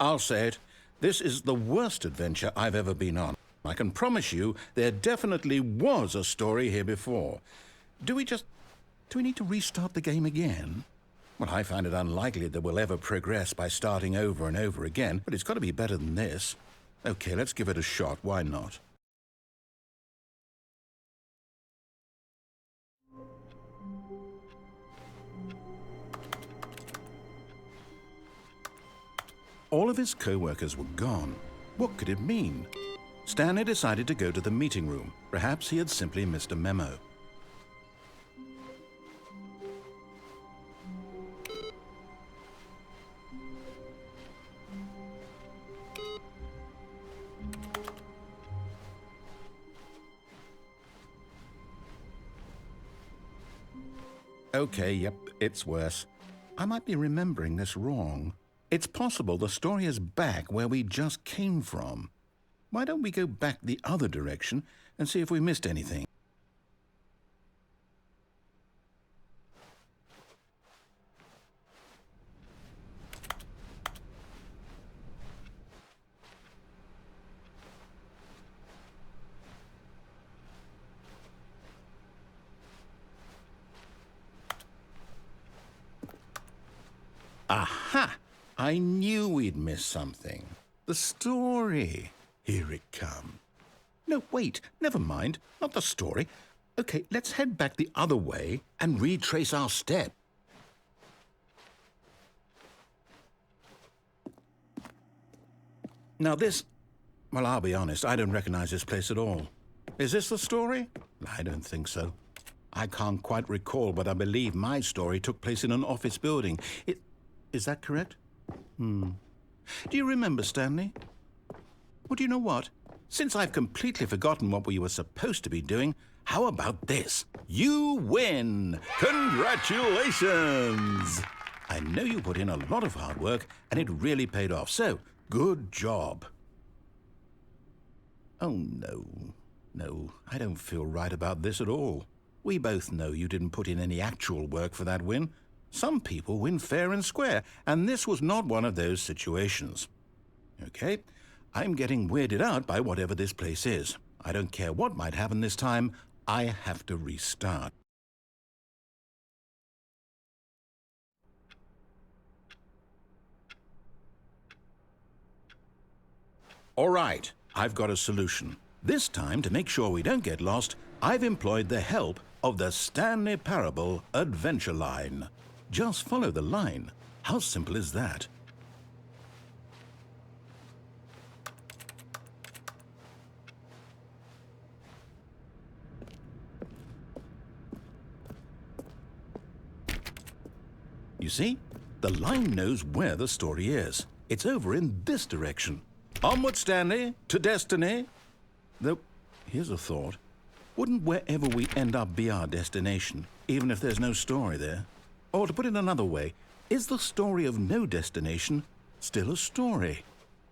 I'll say it. This is the worst adventure I've ever been on. I can promise you there definitely was a story here before. Do we need to restart the game again? Well, I find it unlikely that we'll ever progress by starting over and over again, but it's got to be better than this. Okay, let's give it a shot. Why not? All of his co-workers were gone. What could it mean? Stanley decided to go to the meeting room. Perhaps he had simply missed a memo. Okay, yep, it's worse. I might be remembering this wrong. It's possible the story is back where we just came from. Why don't we go back the other direction and see if we missed anything? Aha! I knew we'd miss something. The story. Here it comes. No, wait, never mind. Not the story. Okay, let's head back the other way and retrace our step. Now this... Well, I'll be honest, I don't recognize this place at all. Is this the story? I don't think so. I can't quite recall, but I believe my story took place in an office building. Is that correct? Do you remember, Stanley? Well, do you know what? Since I've completely forgotten what we were supposed to be doing, how about this? You win! Congratulations! I know you put in a lot of hard work, and it really paid off, so good job. Oh, no. No, I don't feel right about this at all. We both know you didn't put in any actual work for that win. Some people win fair and square, and this was not one of those situations. Okay, I'm getting weirded out by whatever this place is. I don't care what might happen this time. I have to restart. All right, I've got a solution. This time, to make sure we don't get lost, I've employed the help of the Stanley Parable Adventure Line. Just follow the line. How simple is that? You see? The line knows where the story is. It's over in this direction. Onward, Stanley, to destiny. Though, here's a thought. Wouldn't wherever we end up be our destination, even if there's no story there? Or to put it another way, is the story of no destination still a story?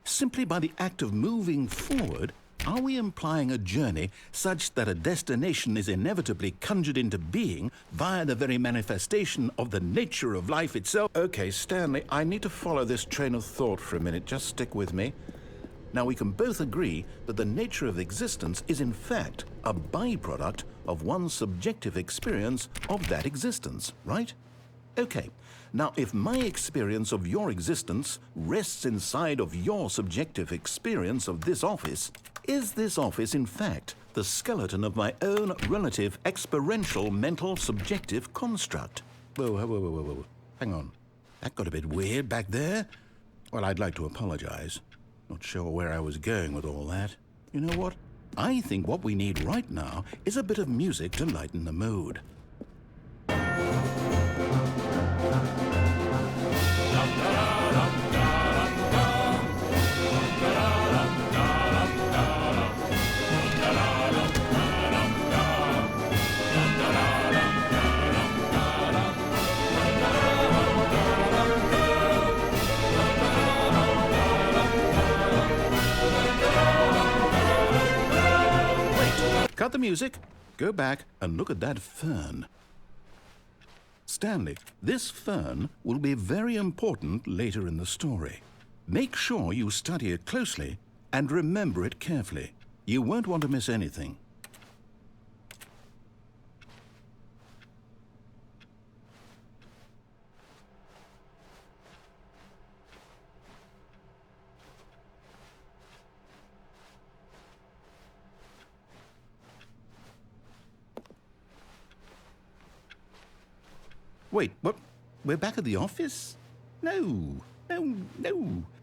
Simply by the act of moving forward, are we implying a journey such that a destination is inevitably conjured into being via the very manifestation of the nature of life itself? Okay, Stanley, I need to follow this train of thought for a minute. Just stick with me. Now, we can both agree that the nature of existence is in fact a byproduct of one's subjective experience of that existence, right? Okay, now if my experience of your existence rests inside of your subjective experience of this office, is this office in fact the skeleton of my own relative experiential mental subjective construct? Whoa. Hang on. That got a bit weird back there. Well, I'd like to apologize. Not sure where I was going with all that. You know what? I think what we need right now is a bit of music to lighten the mood. Cut the music, go back and look at that fern. Stanley, this fern will be very important later in the story. Make sure you study it closely and remember it carefully. You won't want to miss anything. Wait, what? We're back at the office? No.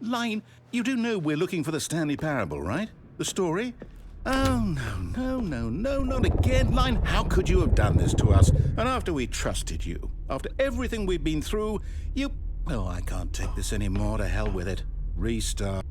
Line, you do know we're looking for the Stanley Parable, right? The story? Oh, no, not again. Line, how could you have done this to us? And after we trusted you, after everything we've been through, you... Oh, I can't take this anymore. To hell with it. Restart.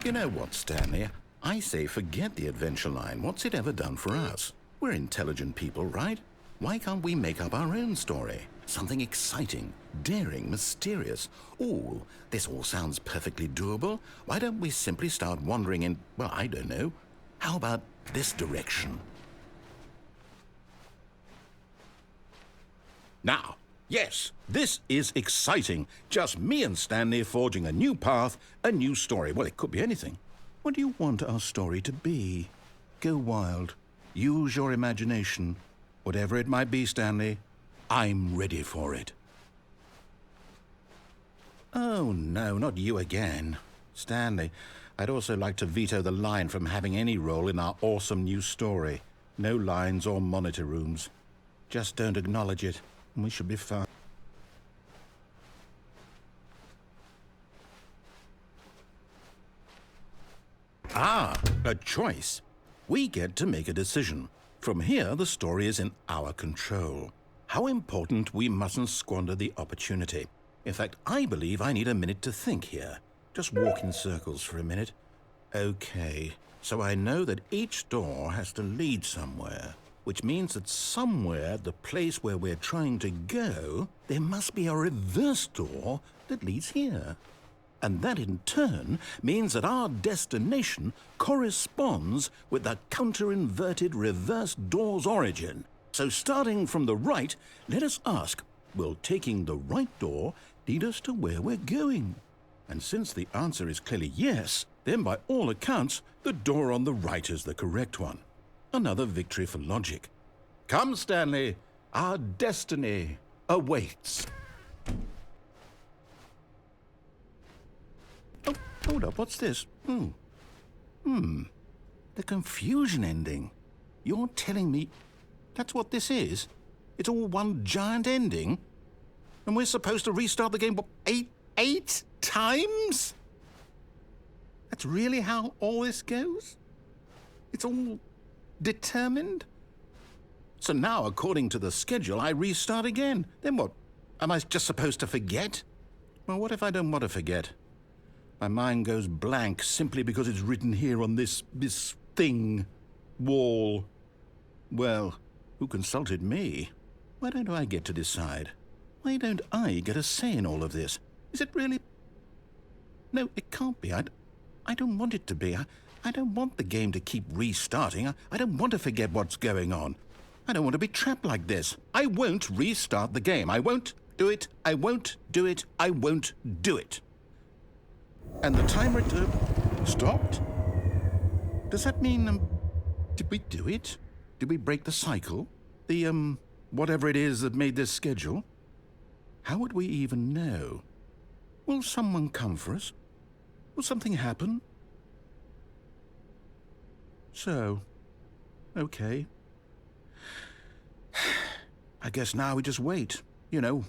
You know what, Stanley? I say forget the adventure line. What's it ever done for us? We're intelligent people, right? Why can't we make up our own story? Something exciting, daring, mysterious. Oh, this all sounds perfectly doable. Why don't we simply start wandering in, well, I don't know. How about this direction? Now, yes, this is exciting. Just me and Stanley forging a new path, a new story. Well, it could be anything. What do you want our story to be? Go wild. Use your imagination. Whatever it might be, Stanley, I'm ready for it. Oh, no, not you again. Stanley, I'd also like to veto the line from having any role in our awesome new story. No lines or monitor rooms. Just don't acknowledge it, and we should be fine. Ah, a choice. We get to make a decision. From here, the story is in our control. How important we mustn't squander the opportunity. In fact, I believe I need a minute to think here. Just walk in circles for a minute. Okay, so I know that each door has to lead somewhere, which means that somewhere, the place where we're trying to go, there must be a reverse door that leads here. And that in turn means that our destination corresponds with the counter-inverted reverse door's origin. So starting from the right, let us ask, will taking the right door lead us to where we're going? And since the answer is clearly yes, then by all accounts, the door on the right is the correct one. Another victory for logic. Come, Stanley, our destiny awaits. hold up, what's this? The confusion ending. You're telling me that's what this is? It's all one giant ending? And we're supposed to restart the game, what, eight times? That's really how all this goes? It's all determined? So now, according to the schedule, I restart again. Then what? Am I just supposed to forget? Well, what if I don't want to forget? My mind goes blank simply because it's written here on this thing, wall. Well, who consulted me? Why don't I get to decide? Why don't I get a say in all of this? Is it really? No, it can't be. I don't want it to be. I don't want the game to keep restarting. I don't want to forget what's going on. I don't want to be trapped like this. I won't restart the game. I won't do it. I won't do it. I won't do it. And the timer stopped? Does that mean, did we do it? Did we break the cycle? The, whatever it is that made this schedule? How would we even know? Will someone come for us? Will something happen? So, okay. I guess now we just wait. You know,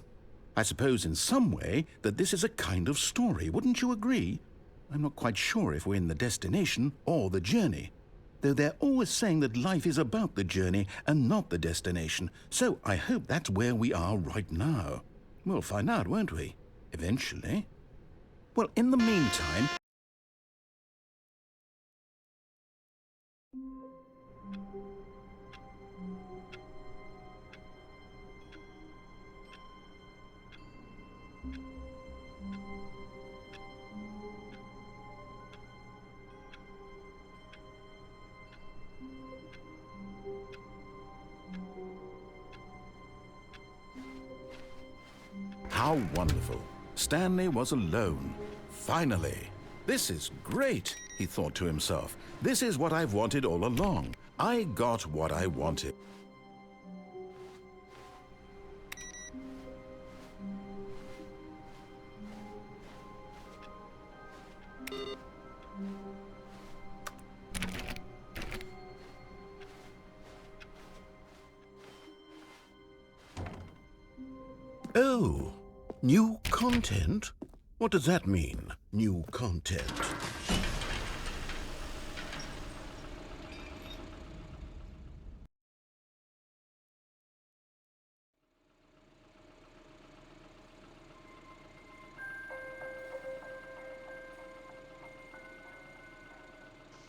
I suppose in some way that this is a kind of story. Wouldn't you agree? I'm not quite sure if we're in the destination or the journey. Though they're always saying that life is about the journey and not the destination. So I hope that's where we are right now. We'll find out, won't we? Eventually. Well, in the meantime... How wonderful. Stanley was alone. Finally. This is great, he thought to himself. This is what I've wanted all along. I got what I wanted. Oh, new content? What does that mean, new content?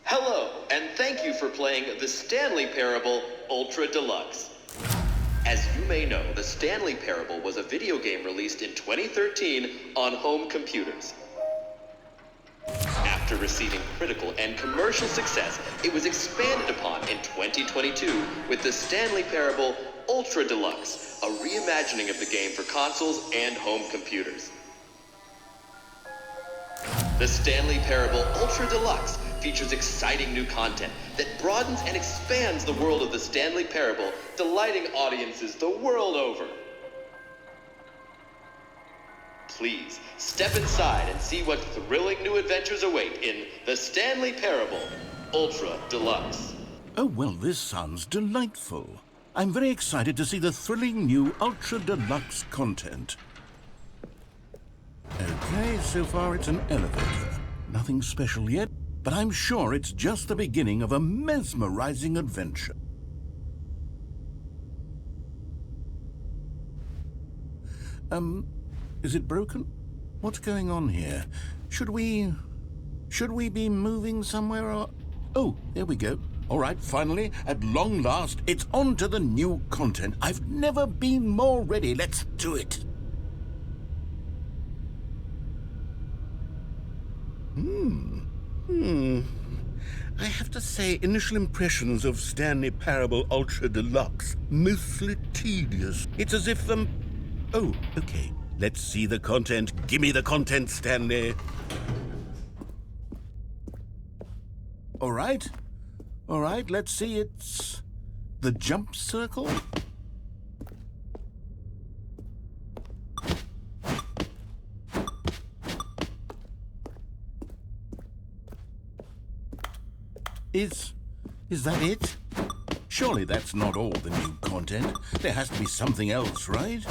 Hello, and thank you for playing the Stanley Parable Ultra Deluxe. As you may know, the Stanley Parable was a video game released in 2013 on home computers. After receiving critical and commercial success, it was expanded upon in 2022 with the Stanley Parable Ultra Deluxe, a reimagining of the game for consoles and home computers. The Stanley Parable Ultra Deluxe features exciting new content that broadens and expands the world of the Stanley Parable, delighting audiences the world over. Please, step inside and see what thrilling new adventures await in the Stanley Parable Ultra Deluxe. Oh, well, this sounds delightful. I'm very excited to see the thrilling new Ultra Deluxe content. Okay, so far it's an elevator. Nothing special yet, but I'm sure it's just the beginning of a mesmerizing adventure. Is it broken? What's going on here? Should we be moving somewhere or... Oh, there we go. All right, finally, at long last, it's on to the new content. I've never been more ready. Let's do it. I have to say, initial impressions of Stanley Parable Ultra Deluxe, mostly tedious. It's as if, Oh, okay. Let's see the content. Give me the content, Stanley. All right, let's see. It's the jump circle. Is that it? Surely that's not all the new content. There has to be something else, right?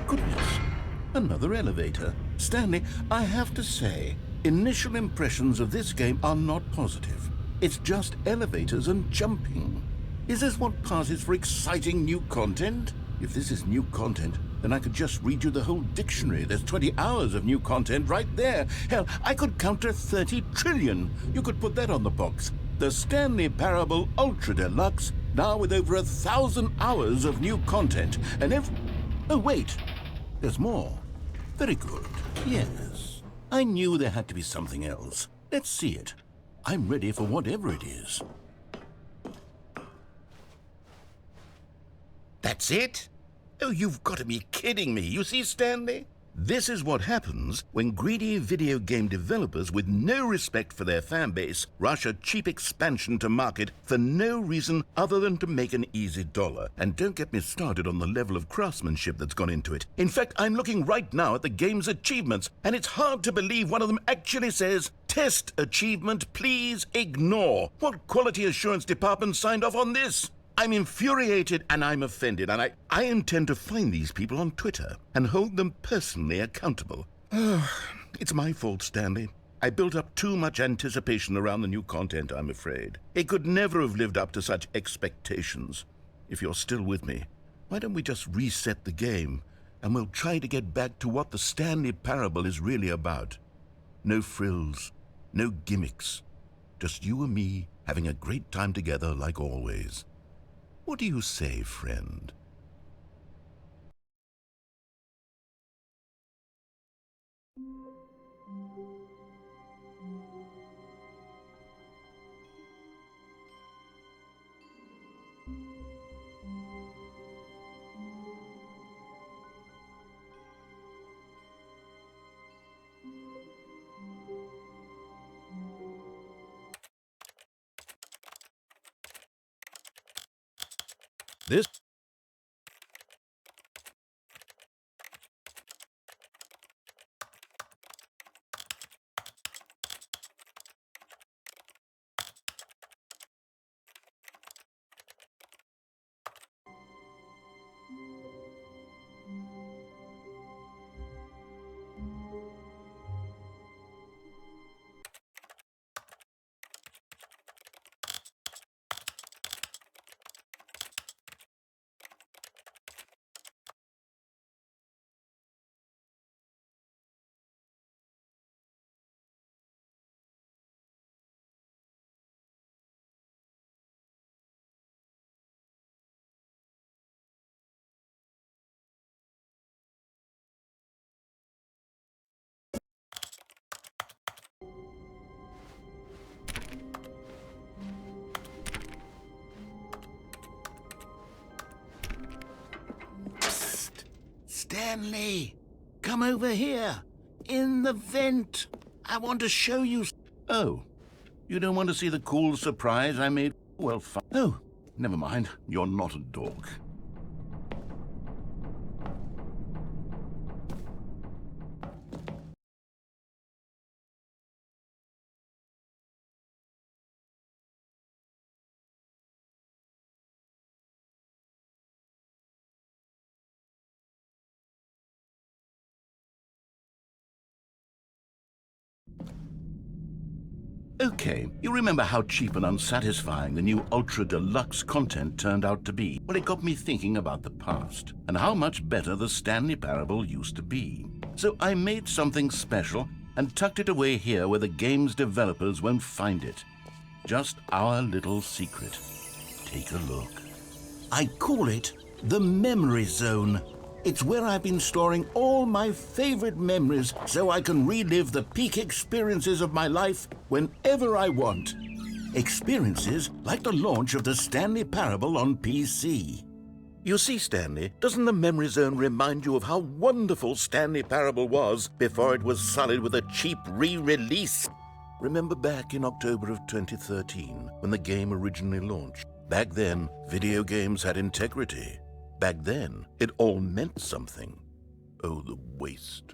Goodness, another elevator. Stanley, I have to say, initial impressions of this game are not positive. It's just elevators and jumping. Is this what passes for exciting new content? If this is new content, then I could just read you the whole dictionary. There's 20 hours of new content right there. Hell, I could count to 30 trillion. You could put that on the box. The Stanley Parable Ultra Deluxe, now with over 1,000 hours of new content. And if... Oh, wait. There's more. Very good. Yes. I knew there had to be something else. Let's see it. I'm ready for whatever it is. That's it? Oh, you've got to be kidding me. You see, Stanley? This is what happens when greedy video game developers with no respect for their fan base rush a cheap expansion to market for no reason other than to make an easy dollar. And don't get me started on the level of craftsmanship that's gone into it. In fact, I'm looking right now at the game's achievements, and it's hard to believe one of them actually says, "Test achievement, please ignore." What quality assurance department signed off on this? I'm infuriated and I'm offended, and I intend to find these people on Twitter and hold them personally accountable. It's my fault, Stanley. I built up too much anticipation around the new content, I'm afraid. It could never have lived up to such expectations. If you're still with me, why don't we just reset the game and we'll try to get back to what the Stanley Parable is really about. No frills, no gimmicks. Just you and me having a great time together like always. What do you say, friend? This Stanley, come over here. In the vent. I want to show you... Oh, you don't want to see the cool surprise I made? Well, fine. Oh, never mind. You're not a dog. Okay, you remember how cheap and unsatisfying the new Ultra Deluxe content turned out to be? Well, it got me thinking about the past and how much better the Stanley Parable used to be. So I made something special and tucked it away here where the game's developers won't find it. Just our little secret. Take a look. I call it the Memory Zone. It's where I've been storing all my favorite memories so I can relive the peak experiences of my life whenever I want. Experiences like the launch of the Stanley Parable on PC. You see, Stanley, doesn't the memory zone remind you of how wonderful Stanley Parable was before it was sullied with a cheap re-release? Remember back in October of 2013, when the game originally launched? Back then, video games had integrity. Back then, it all meant something. Oh, the waste.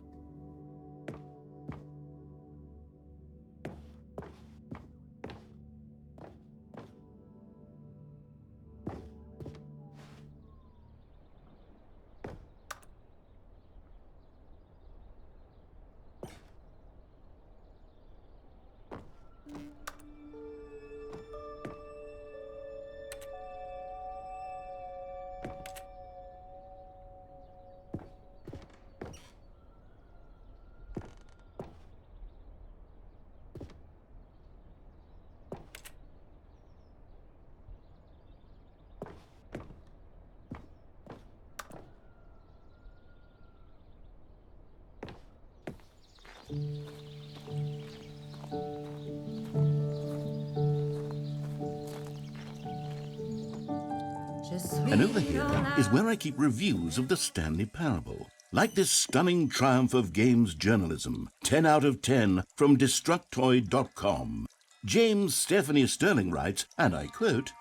And over here is where I keep reviews of the Stanley Parable. Like this stunning triumph of games journalism, 10 out of 10 from Destructoid.com. James Stephanie Sterling writes, and I quote,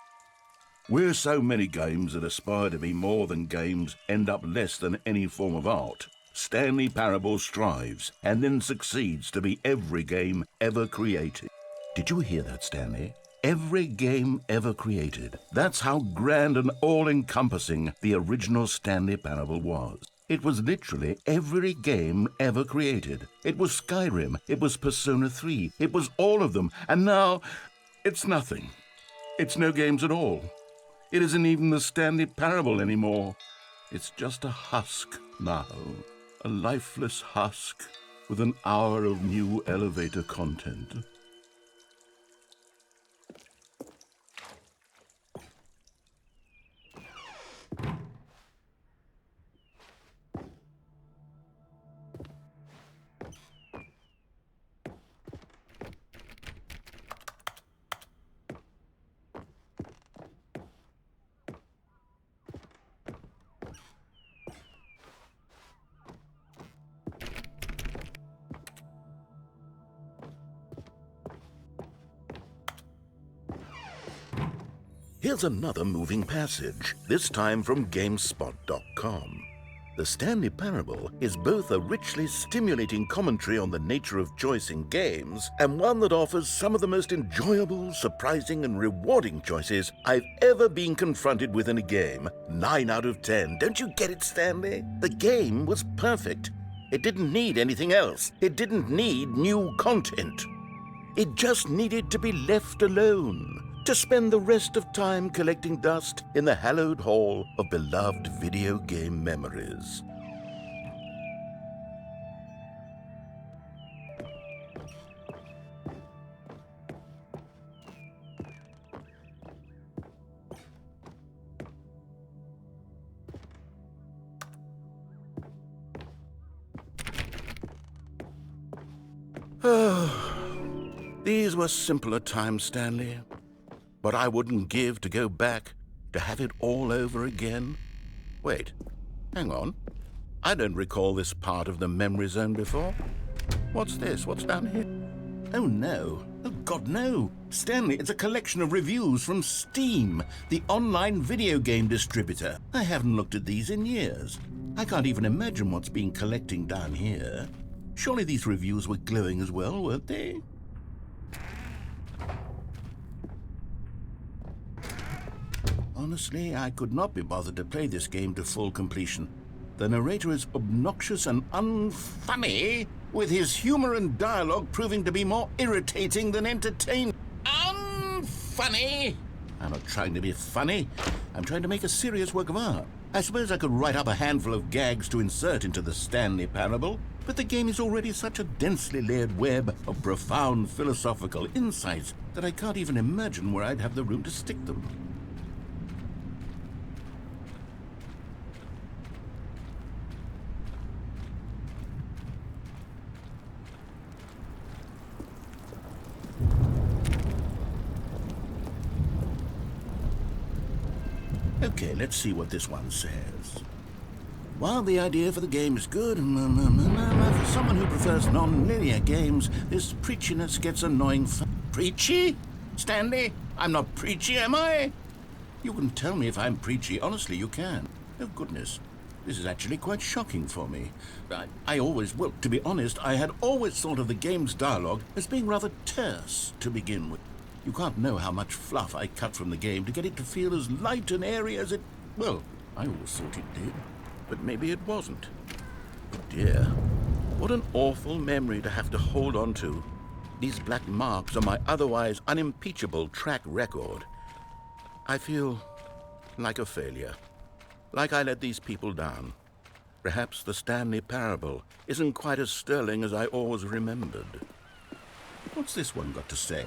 "Where so many games that aspire to be more than games end up less than any form of art, Stanley Parable strives and then succeeds to be every game ever created." Did you hear that, Stanley? Every game ever created. That's how grand and all-encompassing the original Stanley Parable was. It was literally every game ever created. It was Skyrim, it was Persona 3, it was all of them, and now it's nothing. It's no games at all. It isn't even the Stanley Parable anymore. It's just a husk now, a lifeless husk with an hour of new elevator content. Here's another moving passage, this time from GameSpot.com. The Stanley Parable is both a richly stimulating commentary on the nature of choice in games and one that offers some of the most enjoyable, surprising, and rewarding choices I've ever been confronted with in a game. 9 out of 10. Don't you get it, Stanley? The game was perfect. It didn't need anything else. It didn't need new content. It just needed to be left alone, to spend the rest of time collecting dust in the hallowed hall of beloved video game memories. These were simpler times, Stanley. But I wouldn't give to go back, to have it all over again. Wait, hang on. I don't recall this part of the memory zone before. What's this? What's down here? Oh, no. Oh, God, no. Stanley, it's a collection of reviews from Steam, the online video game distributor. I haven't looked at these in years. I can't even imagine what's been collecting down here. Surely these reviews were glowing as well, weren't they? Honestly, I could not be bothered to play this game to full completion. The narrator is obnoxious and unfunny, with his humor and dialogue proving to be more irritating than entertaining. Unfunny? I'm not trying to be funny. I'm trying to make a serious work of art. I suppose I could write up a handful of gags to insert into the Stanley Parable, but the game is already such a densely layered web of profound philosophical insights that I can't even imagine where I'd have the room to stick them. Okay, let's see what this one says. While the idea for the game is good, for someone who prefers non-linear games, this preachiness gets annoying. Preachy? Stanley? I'm not preachy, am I? You can tell me if I'm preachy. Honestly, you can. Oh, goodness. This is actually quite shocking for me. Well, to be honest, I had always thought of the game's dialogue as being rather terse to begin with. You can't know how much fluff I cut from the game to get it to feel as light and airy as it... Well, I always thought it did. But maybe it wasn't. Oh dear, what an awful memory to have to hold on to. These black marks on my otherwise unimpeachable track record. I feel like a failure, like I let these people down. Perhaps the Stanley parable isn't quite as sterling as I always remembered. What's this one got to say?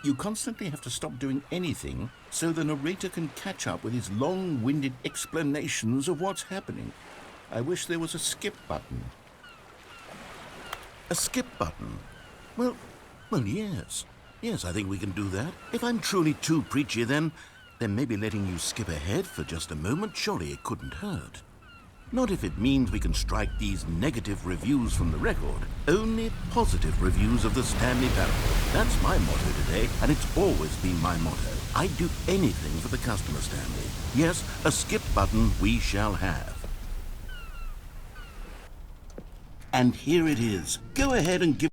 You constantly have to stop doing anything so the narrator can catch up with his long-winded explanations of what's happening. I wish there was a skip button. A skip button? Well, yes. Yes, I think we can do that. If I'm truly too preachy, then maybe letting you skip ahead for just a moment, surely it couldn't hurt. Not if it means we can strike these negative reviews from the record. Only positive reviews of the Stanley Parable. That's my motto today, and it's always been my motto. I'd do anything for the customer, Stanley. Yes, a skip button we shall have. And here it is. Go ahead and give...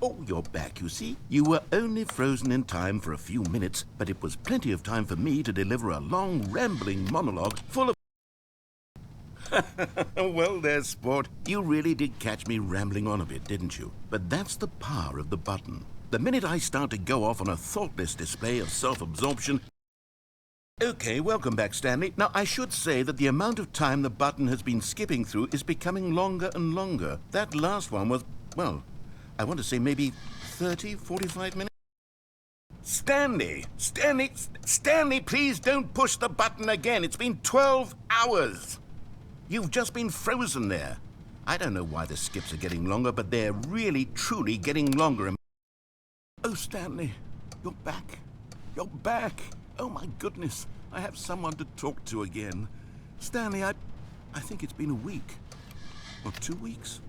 Oh, you're back, you see. You were only frozen in time for a few minutes, but it was plenty of time for me to deliver a long, rambling monologue full of... Well, there, sport. You really did catch me rambling on a bit, didn't you? But that's the power of the button. The minute I start to go off on a thoughtless display of self-absorption... Okay, welcome back, Stanley. Now, I should say that the amount of time the button has been skipping through is becoming longer and longer. That last one was, well, I want to say maybe 30, 45 minutes. Stanley, please don't push the button again. It's been 12 hours. You've just been frozen there. I don't know why the skips are getting longer, but they're really, truly getting longer. Oh, Stanley, you're back. You're back. Oh, my goodness. I have someone to talk to again. Stanley, I think it's been a week. Or 2 weeks.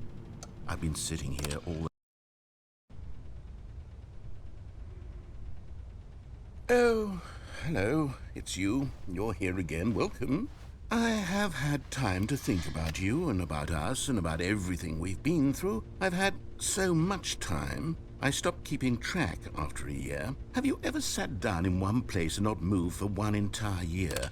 I've been sitting here all... Oh, hello. It's you. You're here again. Welcome. I have had time to think about you and about us and about everything we've been through. I've had so much time. I stopped keeping track after a year. Have you ever sat down in one place and not moved for one entire year?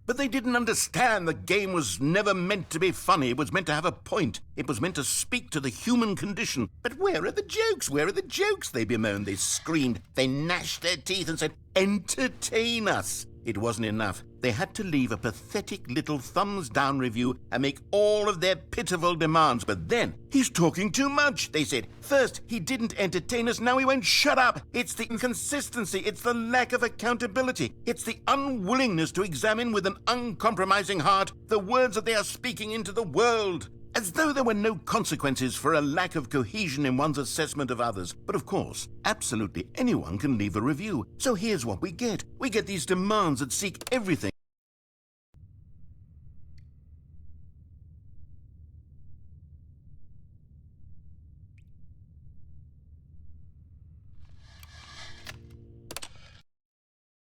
But they didn't understand the game was never meant to be funny. It was meant to have a point. It was meant to speak to the human condition. But where are the jokes? Where are the jokes? They bemoaned, they screamed, they gnashed their teeth and said, entertain us. It wasn't enough. They had to leave a pathetic little thumbs-down review and make all of their pitiful demands. But then, he's talking too much, they said. First, he didn't entertain us, now he won't shut up. It's the inconsistency, it's the lack of accountability. It's the unwillingness to examine with an uncompromising heart the words that they are speaking into the world. As though there were no consequences for a lack of cohesion in one's assessment of others. But of course, absolutely anyone can leave a review. So here's what we get. We get these demands that seek everything.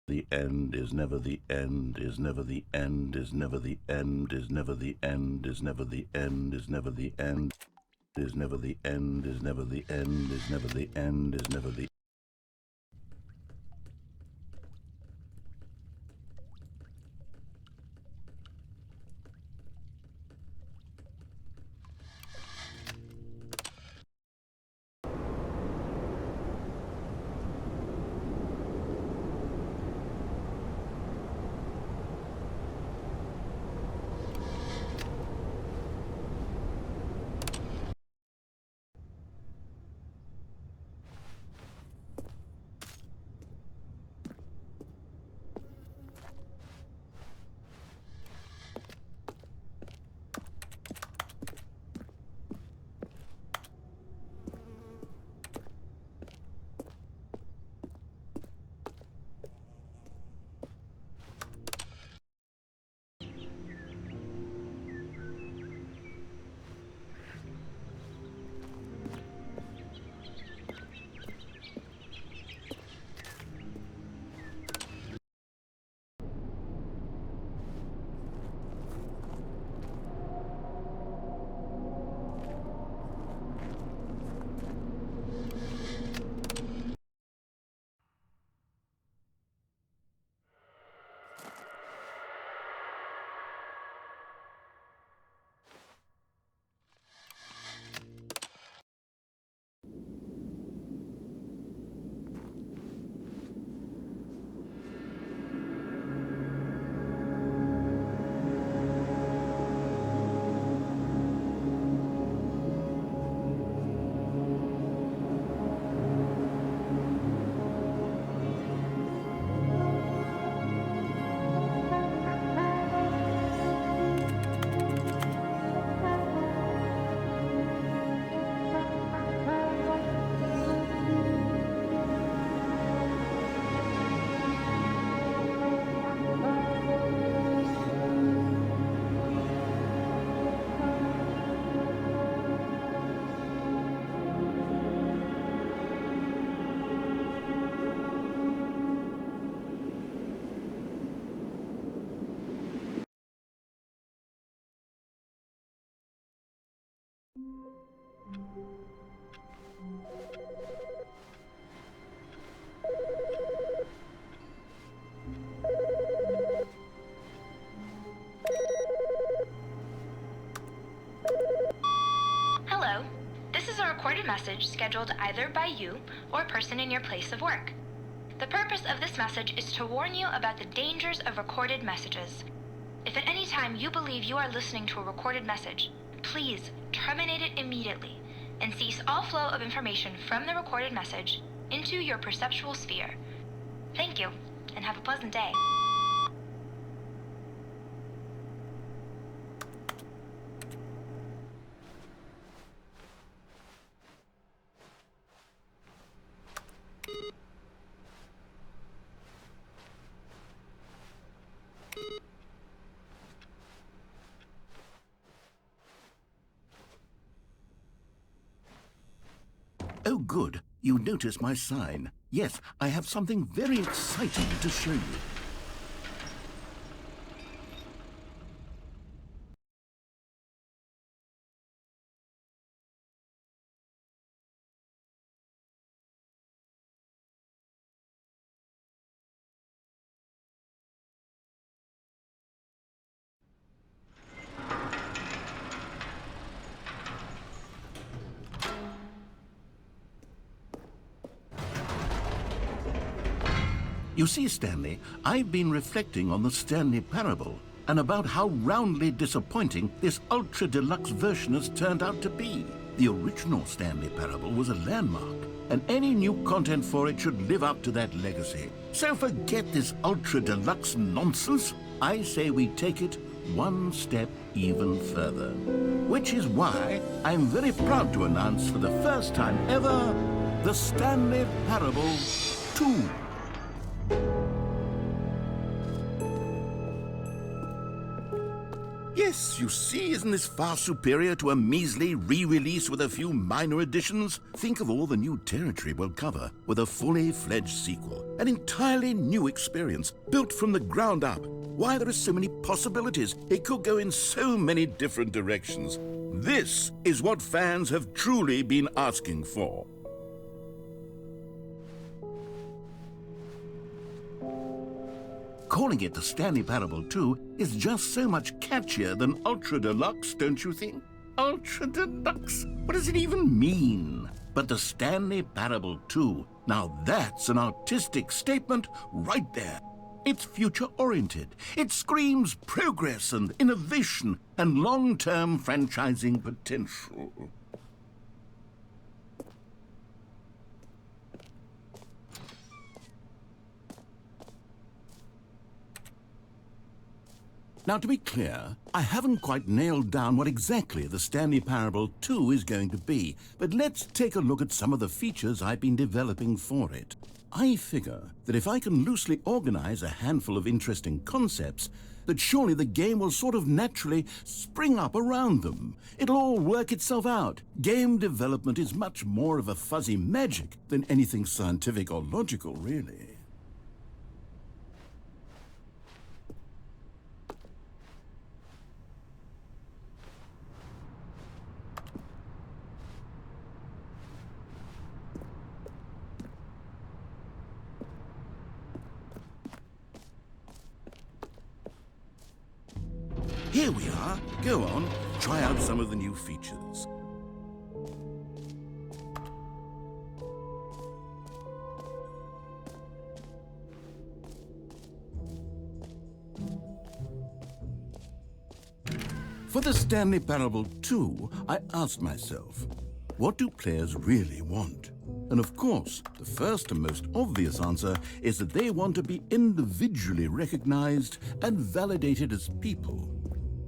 The end is never the end, is never the end, is never the end, is never the end, is never the end, is never the end, is never the end, is never the end, is never the end, is never the Hello. This is a recorded message scheduled either by you or a person in your place of work. The purpose of this message is to warn you about the dangers of recorded messages. If at any time you believe you are listening to a recorded message, please terminate it immediately and cease all flow of information from the recorded message into your perceptual sphere. Thank you, and have a pleasant day. Oh, good. You noticed my sign. Yes, I have something very exciting to show you. You see, Stanley, I've been reflecting on the Stanley parable and about how roundly disappointing this ultra-deluxe version has turned out to be. The original Stanley parable was a landmark, and any new content for it should live up to that legacy. So forget this ultra-deluxe nonsense. I say we take it one step even further. Which is why I'm very proud to announce for the first time ever, the Stanley Parable 2. Yes, you see, isn't this far superior to a measly re-release with a few minor additions? Think of all the new territory we'll cover with a fully fledged sequel. An entirely new experience, built from the ground up. Why, there are so many possibilities. It could go in so many different directions. This is what fans have truly been asking for. Calling it the Stanley Parable 2 is just so much catchier than Ultra Deluxe, don't you think? Ultra Deluxe? What does it even mean? But the Stanley Parable 2, now that's an artistic statement right there. It's future-oriented. It screams progress and innovation and long-term franchising potential. Now, to be clear, I haven't quite nailed down what exactly the Stanley Parable 2 is going to be, but let's take a look at some of the features I've been developing for it. I figure that if I can loosely organize a handful of interesting concepts, that surely the game will sort of naturally spring up around them. It'll all work itself out. Game development is much more of a fuzzy magic than anything scientific or logical, really. Here we are. Go on, try out some of the new features. For the Stanley Parable 2, I asked myself, what do players really want? And of course, the first and most obvious answer is that they want to be individually recognized and validated as people.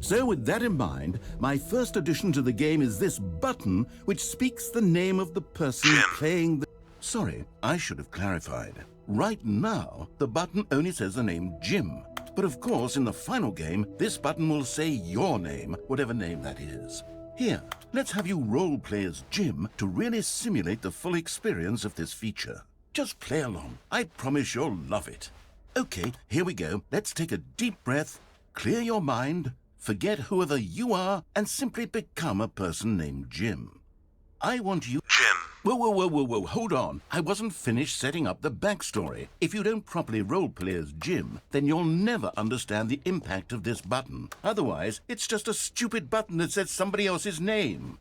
So with that in mind, my first addition to the game is this button which speaks the name of the person playing the... Sorry, I should have clarified. Right now, the button only says the name Jim. But of course, in the final game, this button will say your name, whatever name that is. Here, let's have you role-play as Jim to really simulate the full experience of this feature. Just play along. I promise you'll love it. Okay, here we go. Let's take a deep breath, clear your mind, forget whoever you are and simply become a person named Jim. I want you... Jim. Whoa, hold on. I wasn't finished setting up the backstory. If you don't properly roleplay as Jim, then you'll never understand the impact of this button. Otherwise, it's just a stupid button that says somebody else's name.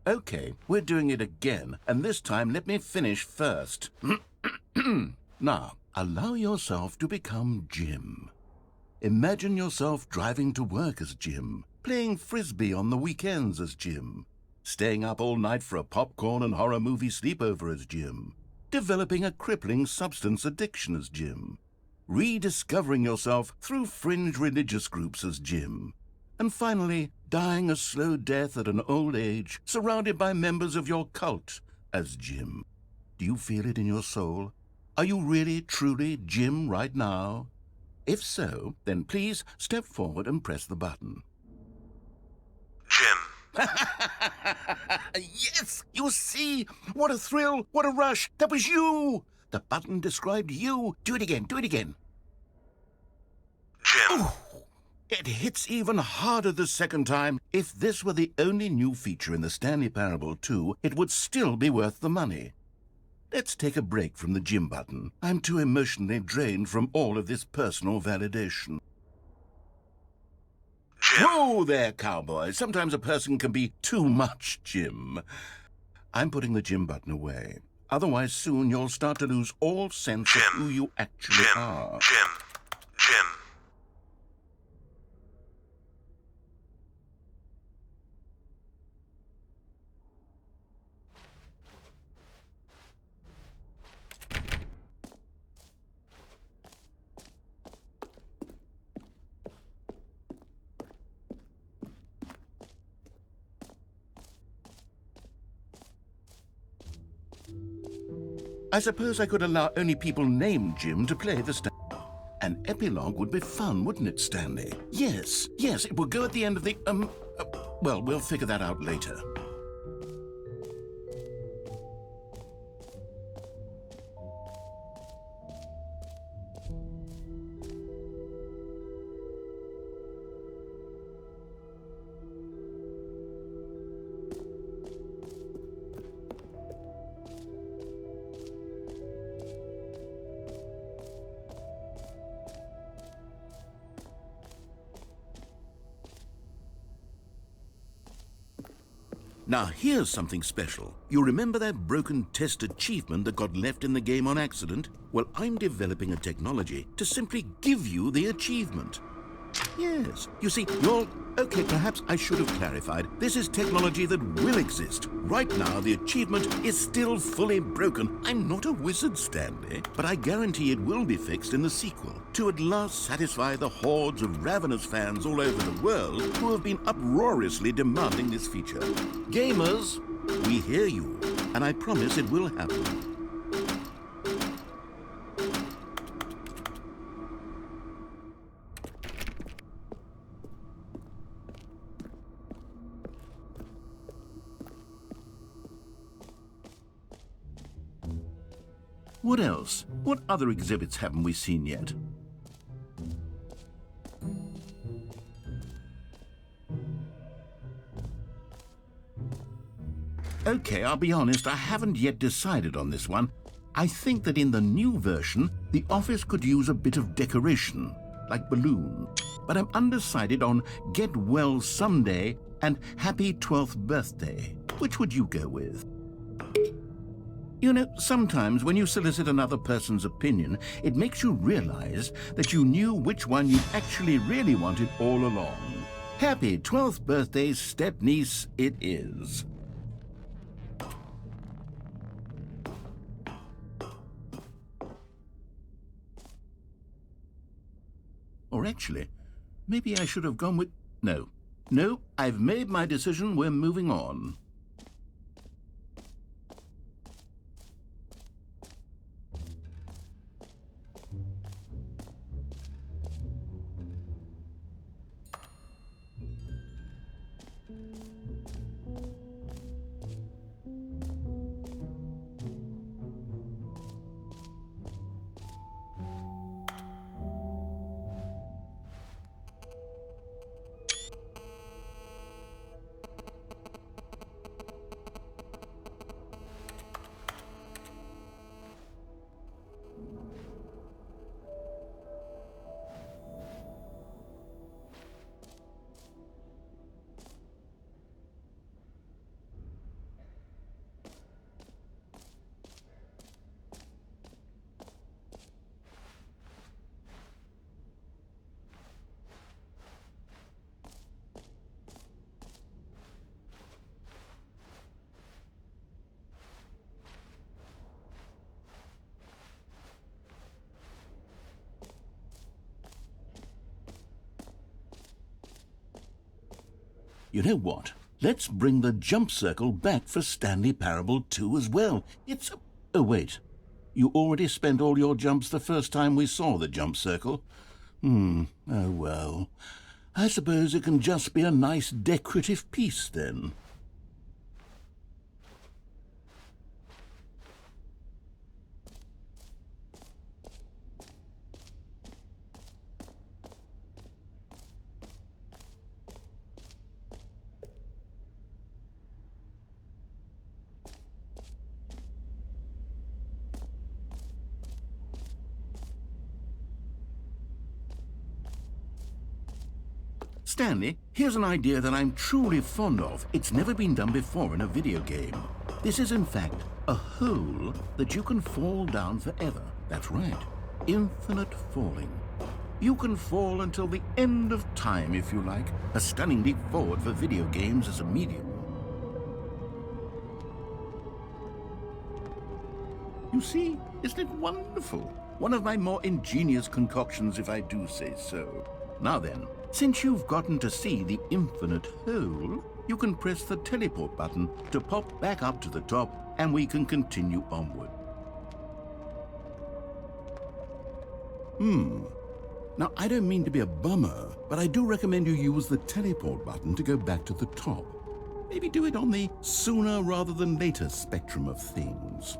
Okay, we're doing it again, and this time let me finish first. Now, allow yourself to become Jim. Imagine yourself driving to work as Jim, playing frisbee on the weekends as Jim, staying up all night for a popcorn and horror movie sleepover as Jim, developing a crippling substance addiction as Jim, rediscovering yourself through fringe religious groups as Jim, and finally dying a slow death at an old age, surrounded by members of your cult as Jim. Do you feel it in your soul? Are you really, truly Jim right now? If so, then please step forward and press the button. Jim. Yes! You see? What a thrill! What a rush! That was you! The button described you. Do it again. Jim. Oh, it hits even harder the second time. If this were the only new feature in the Stanley Parable 2, it would still be worth the money. Let's take a break from the Jim button. I'm too emotionally drained from all of this personal validation. Jim. Whoa there, cowboy. Sometimes a person can be too much Jim. I'm putting the Jim button away. Otherwise, soon you'll start to lose all sense of who you actually are. Jim. I suppose I could allow only people named Jim to play the An epilogue would be fun, wouldn't it, Stanley? Yes, it would go at the end of the, well, we'll figure that out later. Now, here's something special. You remember that broken test achievement that got left in the game on accident? Well, I'm developing a technology to simply give you the achievement. Yes, you see, okay, perhaps I should have clarified. This is technology that will exist. Right now, the achievement is still fully broken. I'm not a wizard, Stanley, but I guarantee it will be fixed in the sequel to at last satisfy the hordes of ravenous fans all over the world who have been uproariously demanding this feature. Gamers, we hear you, and I promise it will happen. What else? What other exhibits haven't we seen yet? Okay, I'll be honest, I haven't yet decided on this one. I think that in the new version, the office could use a bit of decoration, like balloons. But I'm undecided on Get Well Someday and Happy 12th Birthday. Which would you go with? You know, sometimes when you solicit another person's opinion, it makes you realize that you knew which one you actually really wanted all along. Happy 12th birthday, step-niece, it is. Or actually, maybe I should have gone with... No, I've made my decision, we're moving on. You know what? Let's bring the jump circle back for Stanley Parable 2 as well. It's... Oh, wait. You already spent all your jumps the first time we saw the jump circle? Oh, well. I suppose it can just be a nice decorative piece, then. Stanley, here's an idea that I'm truly fond of. It's never been done before in a video game. This is, in fact, a hole that you can fall down forever. That's right. Infinite falling. You can fall until the end of time, if you like. A stunning leap forward for video games as a medium. You see, isn't it wonderful? One of my more ingenious concoctions, if I do say so. Now then, since you've gotten to see the infinite hole, you can press the teleport button to pop back up to the top, and we can continue onward. Now, I don't mean to be a bummer, but I do recommend you use the teleport button to go back to the top. Maybe do it on the sooner rather than later spectrum of things.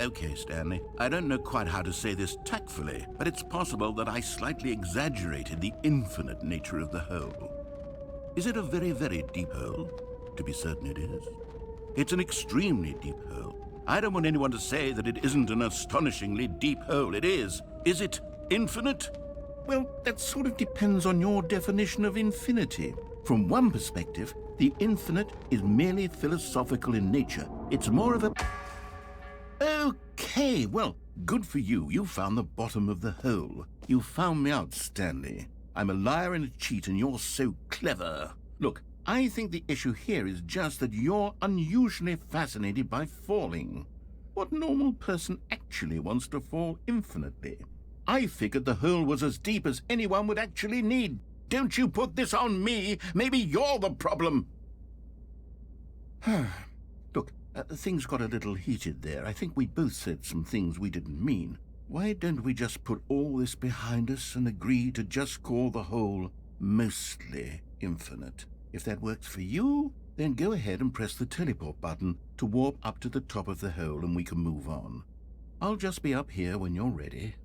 Okay, Stanley, I don't know quite how to say this tactfully, but it's possible that I slightly exaggerated the infinite nature of the hole. Is it a very, very deep hole? To be certain it is. It's an extremely deep hole. I don't want anyone to say that it isn't an astonishingly deep hole. It is. Is it infinite? Well, that sort of depends on your definition of infinity. From one perspective, the infinite is merely philosophical in nature. It's more of a... Okay, well, good for you. You found the bottom of the hole. You found me out, Stanley. I'm a liar and a cheat, and you're so clever. Look, I think the issue here is just that you're unusually fascinated by falling. What normal person actually wants to fall infinitely? I figured the hole was as deep as anyone would actually need. Don't you put this on me. Maybe you're the problem. Look, things got a little heated there. I think we both said some things we didn't mean. Why don't we just put all this behind us and agree to just call the hole mostly infinite? If that works for you, then go ahead and press the teleport button to warp up to the top of the hole and we can move on. I'll just be up here when you're ready.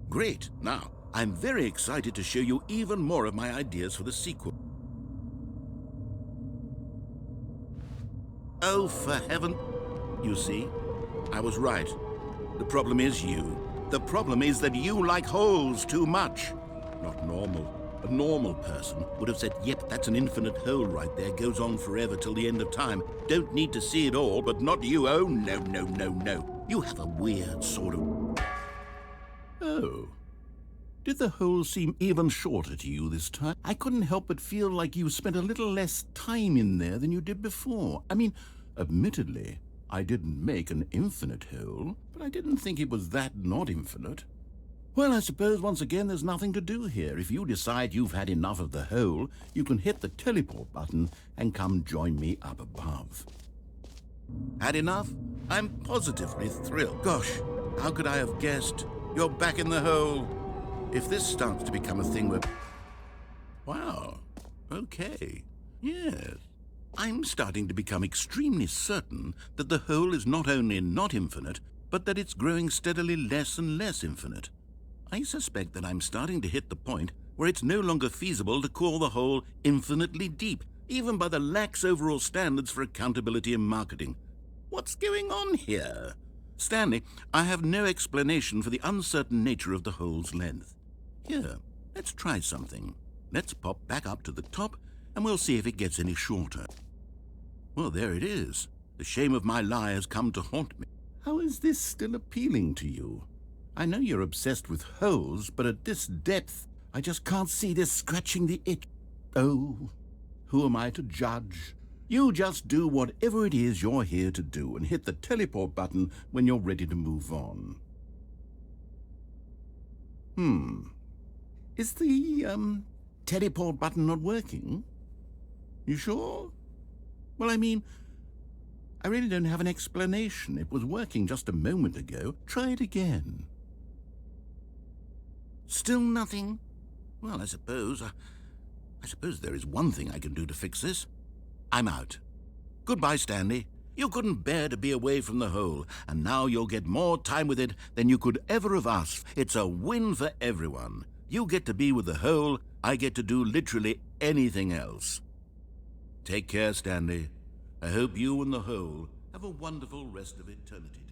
Great. Now, I'm very excited to show you even more of my ideas for the sequel. Oh, for heaven... You see, I was right. The problem is you. The problem is that you like holes too much. Not normal. A normal person would have said, yep, that's an infinite hole right there, goes on forever till the end of time. Don't need to see it all, but not you. Oh, no, no, no, no. You have a weird sort of... Oh. Did the hole seem even shorter to you this time? I couldn't help but feel like you spent a little less time in there than you did before. I mean, admittedly, I didn't make an infinite hole, but I didn't think it was that not infinite. Well, I suppose once again there's nothing to do here. If you decide you've had enough of the hole, you can hit the teleport button and come join me up above. Had enough? I'm positively thrilled. Gosh, how could I have guessed? You're back in the hole. If this starts to become a thing where... Wow. Okay. Yes. I'm starting to become extremely certain that the hole is not only not infinite, but that it's growing steadily less and less infinite. I suspect that I'm starting to hit the point where it's no longer feasible to call the hole infinitely deep, even by the lax overall standards for accountability and marketing. What's going on here? Stanley, I have no explanation for the uncertain nature of the hole's length. Here, let's try something. Let's pop back up to the top, and we'll see if it gets any shorter. Well, there it is. The shame of my lie has come to haunt me. How is this still appealing to you? I know you're obsessed with holes, but at this depth, I just can't see this scratching the itch. Oh, who am I to judge? You just do whatever it is you're here to do and hit the teleport button when you're ready to move on. Is the, teleport button not working? You sure? Well, I mean, I really don't have an explanation. It was working just a moment ago. Try it again. Still nothing? Well, I suppose there is one thing I can do to fix this. I'm out. Goodbye, Stanley. You couldn't bear to be away from the hole, and now you'll get more time with it than you could ever have asked. It's a win for everyone. You get to be with the hole, I get to do literally anything else. Take care, Stanley. I hope you and the hole have a wonderful rest of eternity together.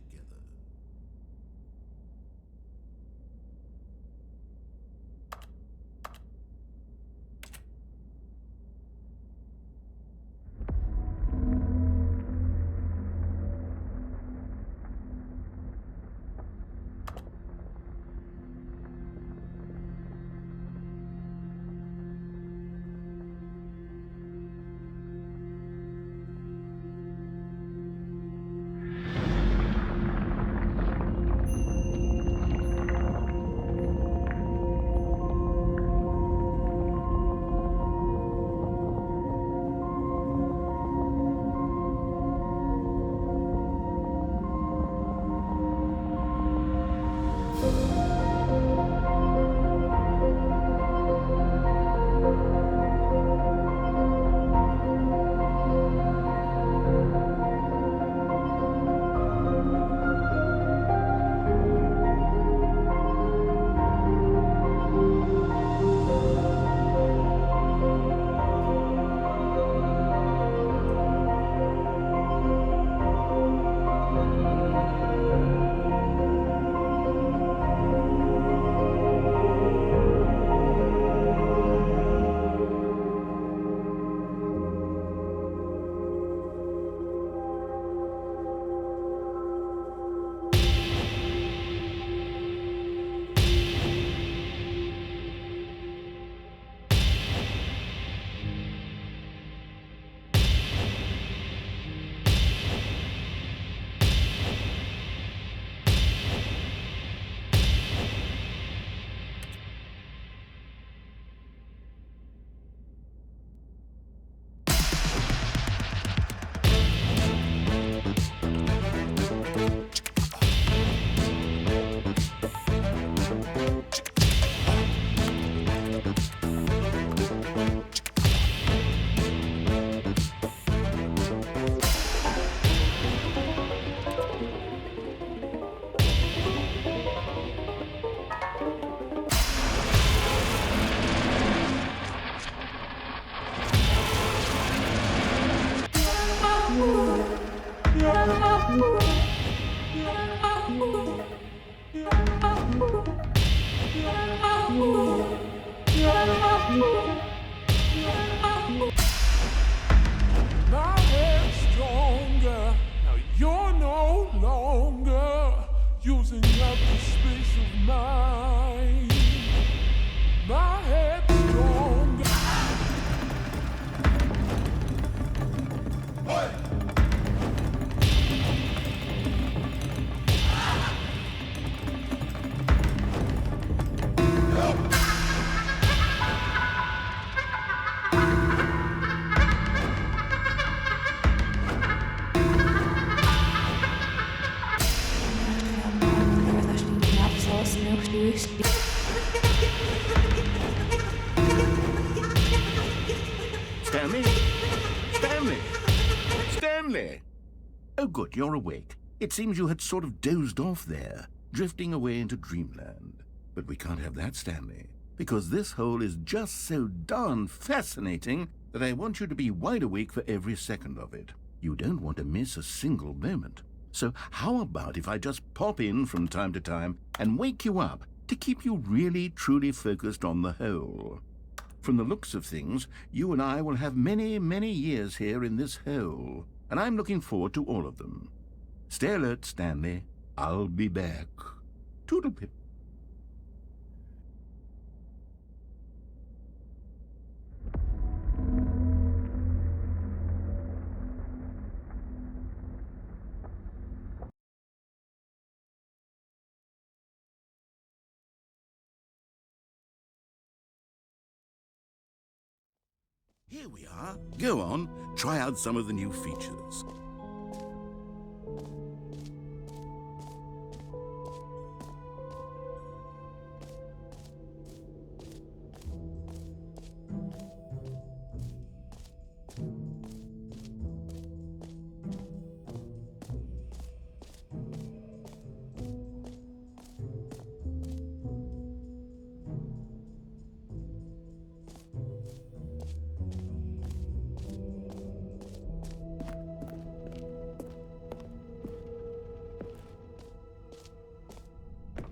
My head's stronger. Now you're no longer using up the space of mine. My head's stronger. Stanley? Stanley? Stanley! Oh, good, you're awake. It seems you had sort of dozed off there, drifting away into dreamland. But we can't have that, Stanley, because this hole is just so darn fascinating that I want you to be wide awake for every second of it. You don't want to miss a single moment. So how about if I just pop in from time to time and wake you up to keep you really, truly focused on the whole? From the looks of things, you and I will have many, many years here in this hole, and I'm looking forward to all of them. Stay alert, Stanley. I'll be back. Toodle-pip. Here we are. Go on, try out some of the new features.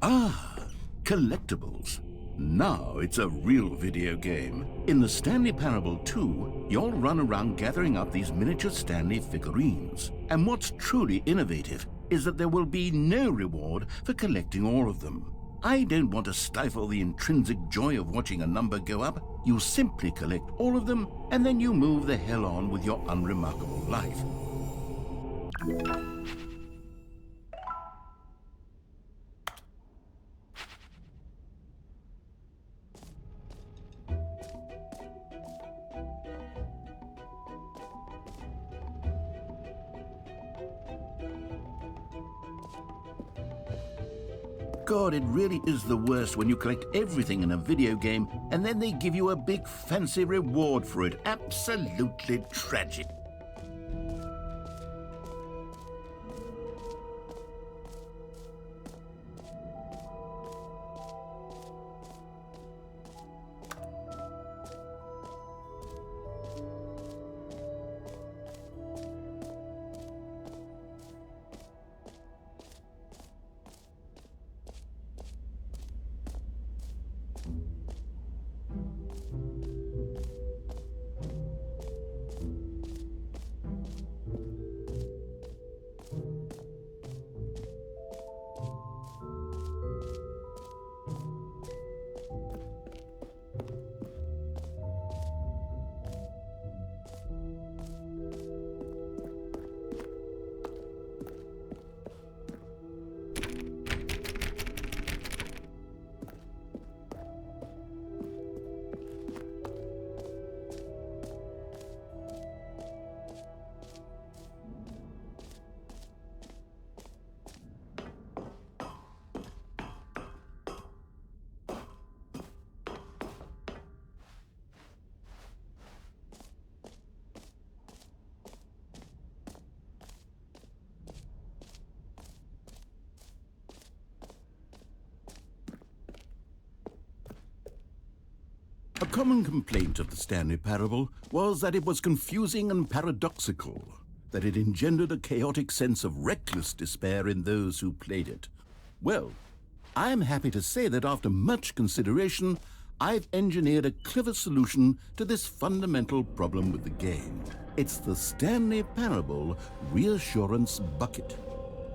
Ah, collectibles. Now it's a real video game. In the Stanley Parable 2, you'll run around gathering up these miniature Stanley figurines. And what's truly innovative is that there will be no reward for collecting all of them. I don't want to stifle the intrinsic joy of watching a number go up. You simply collect all of them, and then you move the hell on with your unremarkable life. God, it really is the worst when you collect everything in a video game and then they give you a big fancy reward for it. Absolutely tragic. A common complaint of the Stanley Parable was that it was confusing and paradoxical, that it engendered a chaotic sense of reckless despair in those who played it. Well, I am happy to say that after much consideration, I've engineered a clever solution to this fundamental problem with the game. It's the Stanley Parable Reassurance Bucket.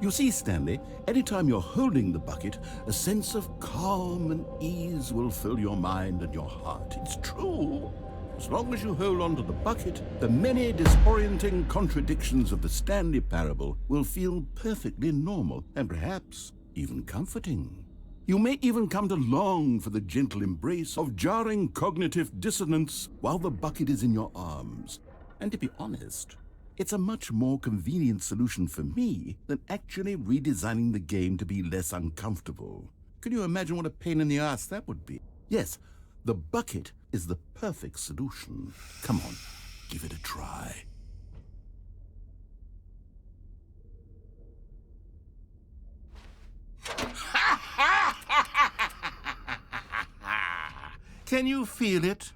You see, Stanley, anytime you're holding the bucket, a sense of calm and ease will fill your mind and your heart. It's true. As long as you hold on to the bucket, the many disorienting contradictions of the Stanley Parable will feel perfectly normal and perhaps even comforting. You may even come to long for the gentle embrace of jarring cognitive dissonance while the bucket is in your arms. And to be honest, it's a much more convenient solution for me than actually redesigning the game to be less uncomfortable. Can you imagine what a pain in the ass that would be? Yes, the bucket is the perfect solution. Come on, give it a try. Can you feel it?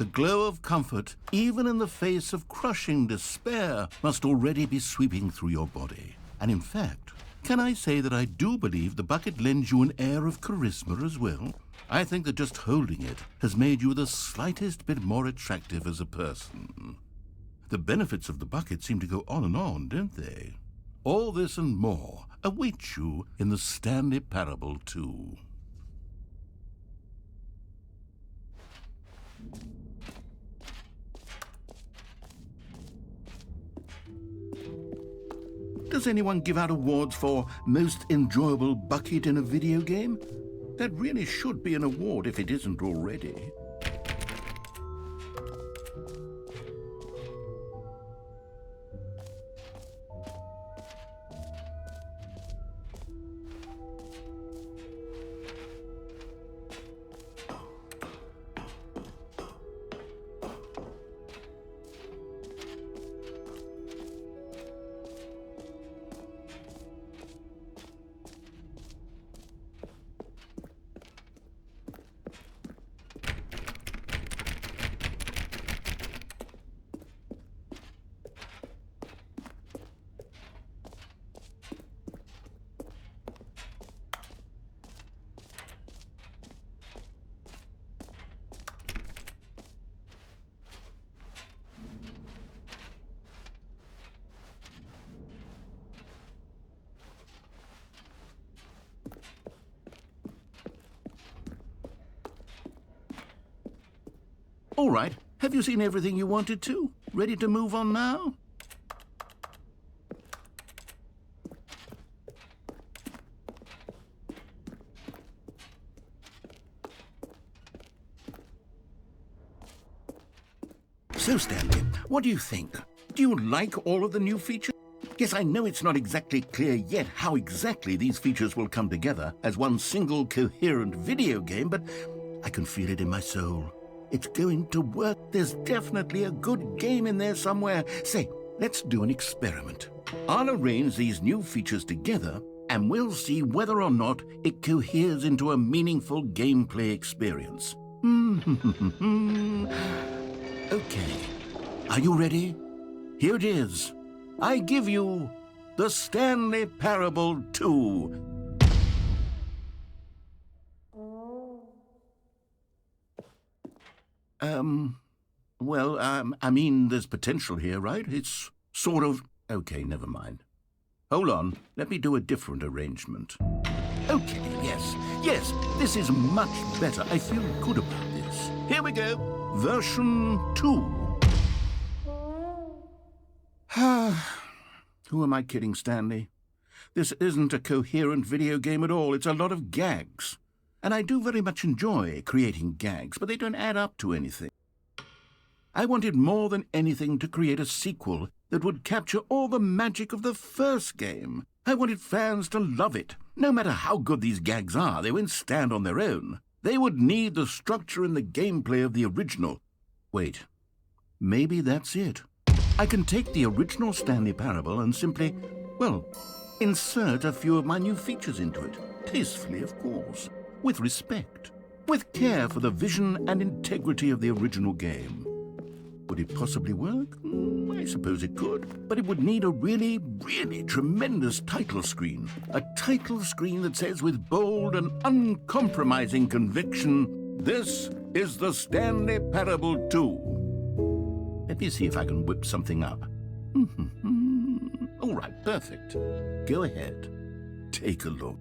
The glow of comfort, even in the face of crushing despair, must already be sweeping through your body. And in fact, can I say that I do believe the bucket lends you an air of charisma as well? I think that just holding it has made you the slightest bit more attractive as a person. The benefits of the bucket seem to go on, don't they? All this and more await you in the Stanley Parable 2. Does anyone give out awards for most enjoyable bucket in a video game? That really should be an award if it isn't already. All right, have you seen everything you wanted to? Ready to move on now? So, Stanley, what do you think? Do you like all of the new features? Yes, I know it's not exactly clear yet how exactly these features will come together as one single coherent video game, but I can feel it in my soul. It's going to work. There's definitely a good game in there somewhere. Say, let's do an experiment. I'll arrange these new features together, and we'll see whether or not it coheres into a meaningful gameplay experience. Okay. Are you ready? Here it is. I give you the Stanley Parable 2. I mean, there's potential here, right? It's sort of... Okay, never mind. Hold on, let me do a different arrangement. Okay, yes, this is much better. I feel good about this. Here we go. Version 2. Who am I kidding, Stanley? This isn't a coherent video game at all. It's a lot of gags. And I do very much enjoy creating gags, but they don't add up to anything. I wanted more than anything to create a sequel that would capture all the magic of the first game. I wanted fans to love it. No matter how good these gags are, they won't stand on their own. They would need the structure and the gameplay of the original. Wait, maybe that's it. I can take the original Stanley Parable and simply, well, insert a few of my new features into it. Tastefully, of course. With respect. With care for the vision and integrity of the original game. Would it possibly work? I suppose it could. But it would need a really, really tremendous title screen. A title screen that says with bold and uncompromising conviction, "This is the Stanley Parable 2." Let me see if I can whip something up. All right, perfect. Go ahead. Take a look.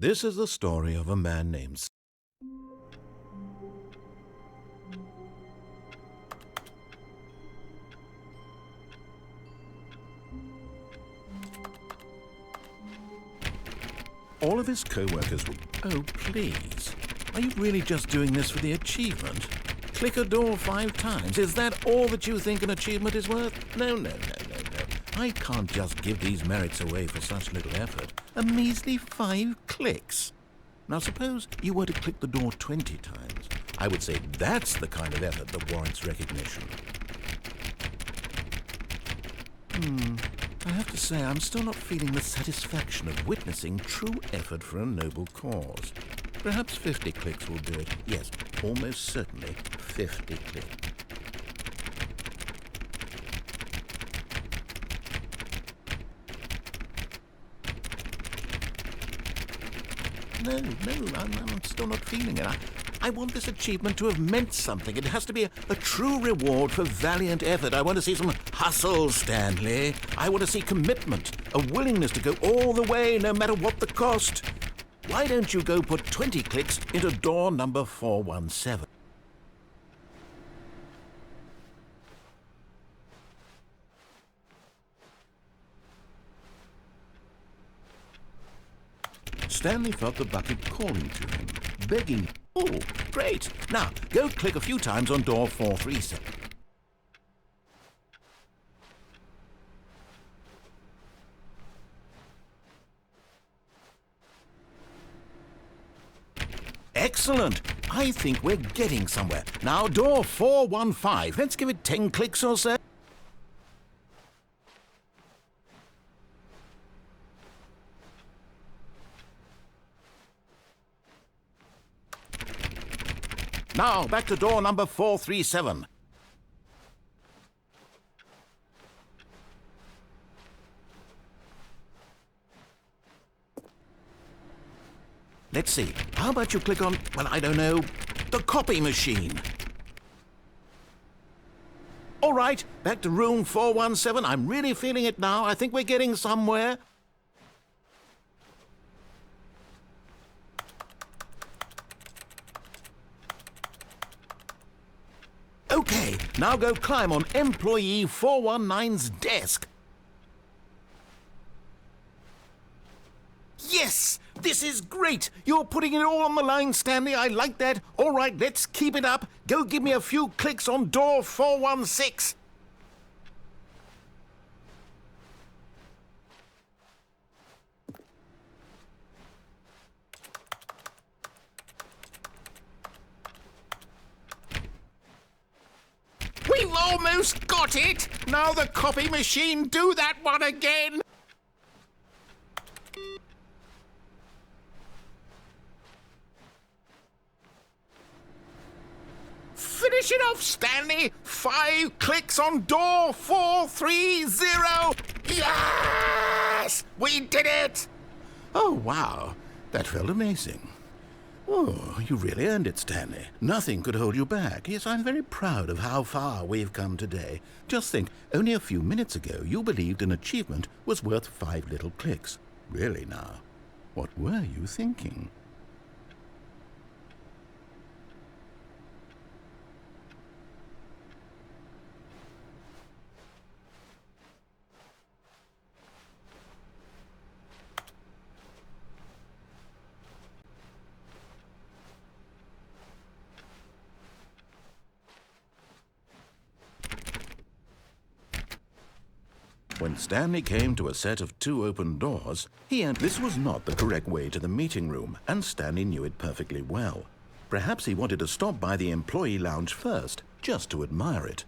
This is the story of a man named All of his co-workers were... Oh, please. Are you really just doing this for the achievement? Click a door 5 times. Is that all that you think an achievement is worth? No, no, no, no, no. I can't just give these merits away for such little effort. A measly 5 clicks. Now, suppose you were to click the door 20 times. I would say that's the kind of effort that warrants recognition. I have to say, I'm still not feeling the satisfaction of witnessing true effort for a noble cause. Perhaps 50 clicks will do it. Yes, almost certainly 50 clicks. No, I'm still not feeling it. I want this achievement to have meant something. It has to be a true reward for valiant effort. I want to see some hustle, Stanley. I want to see commitment, a willingness to go all the way, no matter what the cost. Why don't you go put 20 clicks into door number 417? Stanley felt the bucket calling to him, begging. Oh, great. Now, go click a few times on door 437. Excellent. I think we're getting somewhere. Now, door 415. Let's give it 10 clicks or so. Now, back to door number 437. Let's see. How about you click on, well, I don't know, the copy machine? All right, back to room 417. I'm really feeling it now. I think we're getting somewhere. Okay, now go climb on employee 419's desk. Yes! This is great! You're putting it all on the line, Stanley. I like that. All right, let's keep it up. Go give me a few clicks on door 416. We've almost got it! Now the copy machine, do that one again! Finish it off, Stanley! 5 clicks on door 430! Yes! We did it! Oh, wow. That felt amazing. Oh, you really earned it, Stanley. Nothing could hold you back. Yes, I'm very proud of how far we've come today. Just think, only a few minutes ago, you believed an achievement was worth 5 little clicks. Really now, what were you thinking? When Stanley came to a set of 2 open doors, this was not the correct way to the meeting room, and Stanley knew it perfectly well. Perhaps he wanted to stop by the employee lounge first, just to admire it.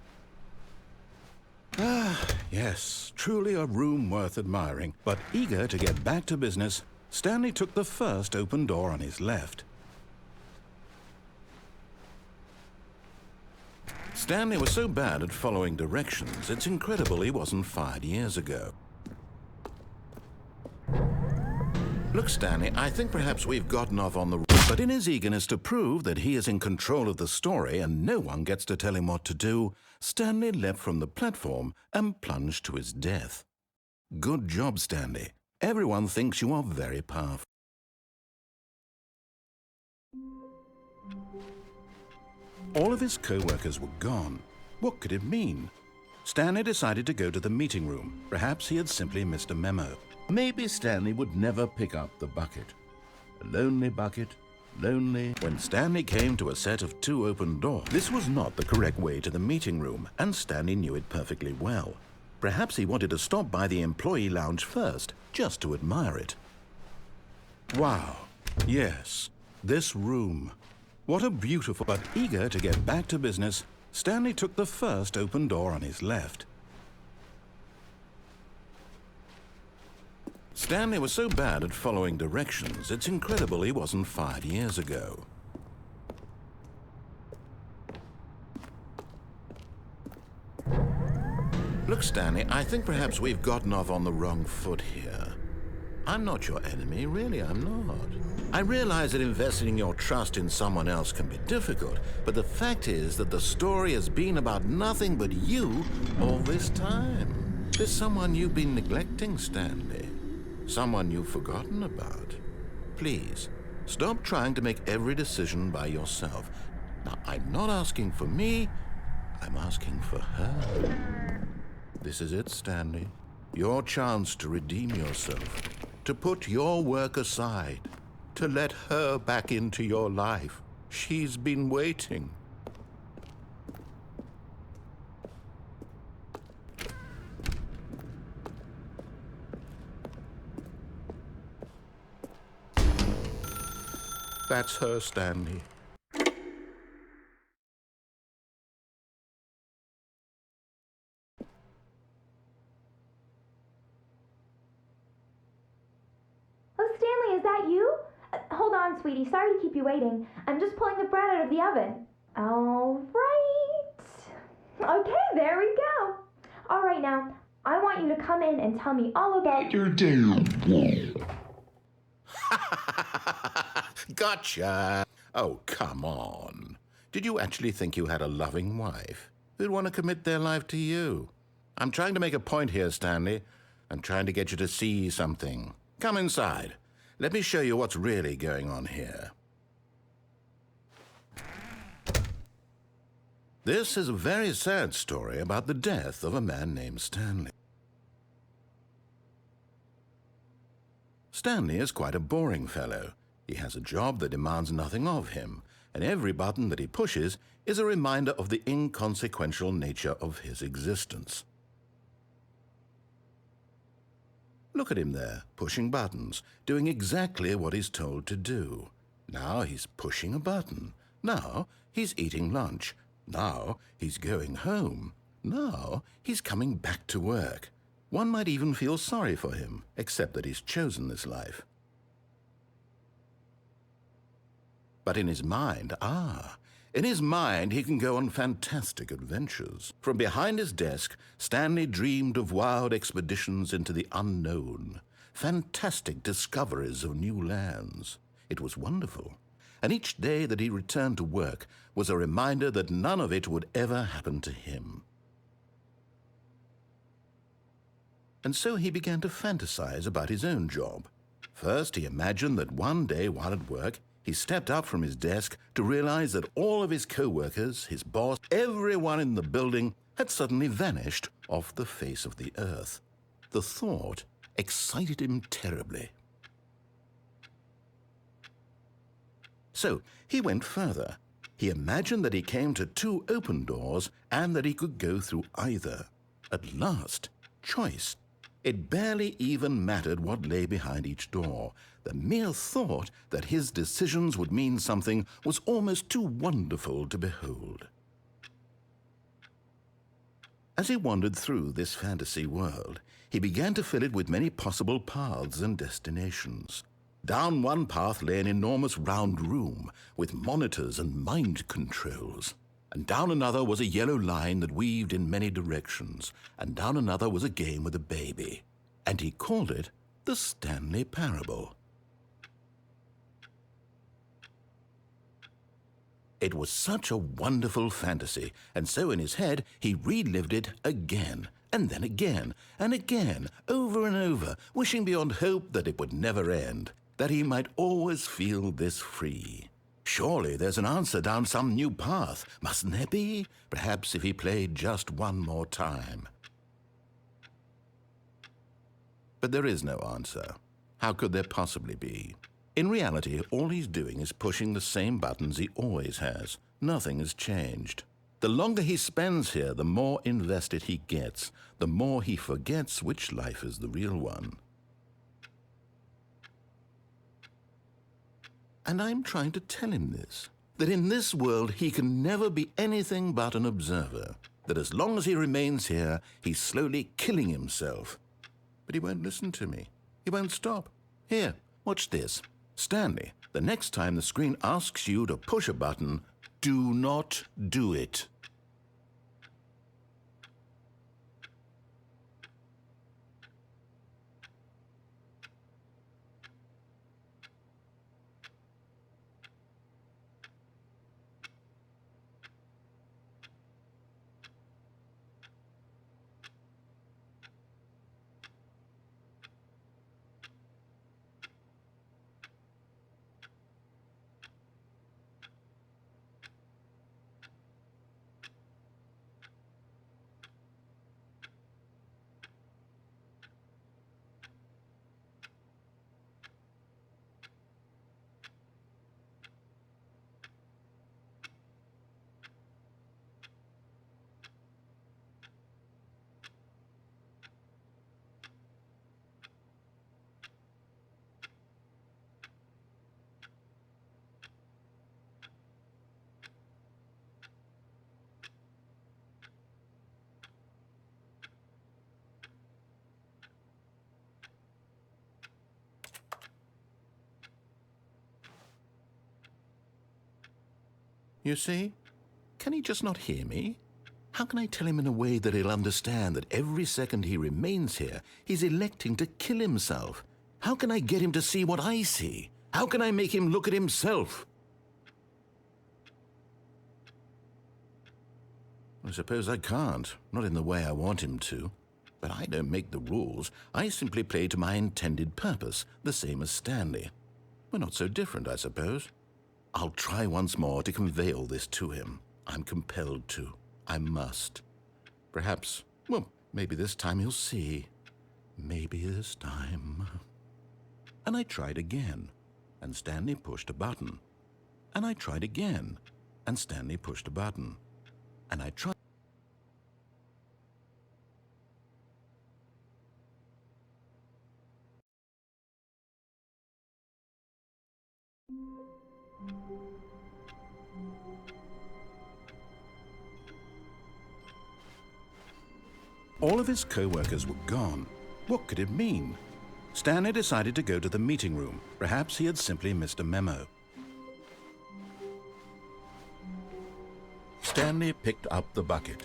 Ah, yes, truly a room worth admiring. But eager to get back to business, Stanley took the first open door on his left. Stanley was so bad at following directions, it's incredible he wasn't fired years ago. Look, Stanley, I think perhaps we've gotten off on the road. But in his eagerness to prove that he is in control of the story and no one gets to tell him what to do, Stanley leapt from the platform and plunged to his death. Good job, Stanley. Everyone thinks you are very powerful. All of his co-workers were gone. What could it mean? Stanley decided to go to the meeting room. Perhaps he had simply missed a memo. Maybe Stanley would never pick up the bucket. A lonely bucket, lonely. When Stanley came to a set of 2 open doors, this was not the correct way to the meeting room, and Stanley knew it perfectly well. Perhaps he wanted to stop by the employee lounge first, just to admire it. Wow, yes, this room. What a beautiful, but eager to get back to business, Stanley took the first open door on his left. Stanley was so bad at following directions, it's incredible he wasn't 5 years ago. Look, Stanley, I think perhaps we've gotten off on the wrong foot here. I'm not your enemy, really, I'm not. I realize that investing your trust in someone else can be difficult, but the fact is that the story has been about nothing but you all this time. There's someone you've been neglecting, Stanley. Someone you've forgotten about. Please, stop trying to make every decision by yourself. Now, I'm not asking for me, I'm asking for her. This is it, Stanley. Your chance to redeem yourself, to put your work aside, to let her back into your life. She's been waiting. That's her, Stanley. Oh, Stanley, is that you? Hold on, sweetie. Sorry to keep you waiting. I'm just pulling the bread out of the oven. All right. Okay, there we go. All right, now, I want you to come in and tell me all about your day. Gotcha. Oh, come on. Did you actually think you had a loving wife who'd want to commit their life to you? I'm trying to make a point here, Stanley. I'm trying to get you to see something. Come inside. Let me show you what's really going on here. This is a very sad story about the death of a man named Stanley. Stanley is quite a boring fellow. He has a job that demands nothing of him, and every button that he pushes is a reminder of the inconsequential nature of his existence. Look at him there, pushing buttons, doing exactly what he's told to do. Now he's pushing a button. Now he's eating lunch. Now he's going home. Now he's coming back to work. One might even feel sorry for him, except that he's chosen this life. But in his mind, in his mind he can go on fantastic adventures. From behind his desk, Stanley dreamed of wild expeditions into the unknown, fantastic discoveries of new lands. It was wonderful, and each day that he returned to work was a reminder that none of it would ever happen to him. And so he began to fantasize about his own job. First, he imagined that one day while at work, he stepped up from his desk to realize that all of his co-workers, his boss, everyone in the building had suddenly vanished off the face of the earth. The thought excited him terribly. So he went further. He imagined that he came to 2 open doors and that he could go through either. At last, choice. It barely even mattered what lay behind each door. The mere thought that his decisions would mean something was almost too wonderful to behold. As he wandered through this fantasy world, he began to fill it with many possible paths and destinations. Down one path lay an enormous round room with monitors and mind controls. And down another was a yellow line that weaved in many directions. And down another was a game with a baby. And he called it the Stanley Parable. It was such a wonderful fantasy, and so in his head he relived it again, and then again, and again, over and over, wishing beyond hope that it would never end, that he might always feel this free. Surely there's an answer down some new path, mustn't there be? Perhaps if he played just one more time. But there is no answer. How could there possibly be? In reality, all he's doing is pushing the same buttons he always has. Nothing has changed. The longer he spends here, the more invested he gets, the more he forgets which life is the real one. And I'm trying to tell him this, that in this world he can never be anything but an observer, that as long as he remains here, he's slowly killing himself. But he won't listen to me. He won't stop. Here, watch this. Stanley, the next time the screen asks you to push a button, do not do it. You see? Can he just not hear me? How can I tell him in a way that he'll understand that every second he remains here, he's electing to kill himself? How can I get him to see what I see? How can I make him look at himself? I suppose I can't, not in the way I want him to. But I don't make the rules. I simply play to my intended purpose, the same as Stanley. We're not so different, I suppose. I'll try once more to convey all this to him. I'm compelled to. I must. Perhaps, well, maybe this time he'll see. Maybe this time. And I tried again, and Stanley pushed a button. And I tried again, and Stanley pushed a button. And I tried. All of his co-workers were gone. What could it mean? Stanley decided to go to the meeting room. Perhaps he had simply missed a memo. Stanley picked up the bucket.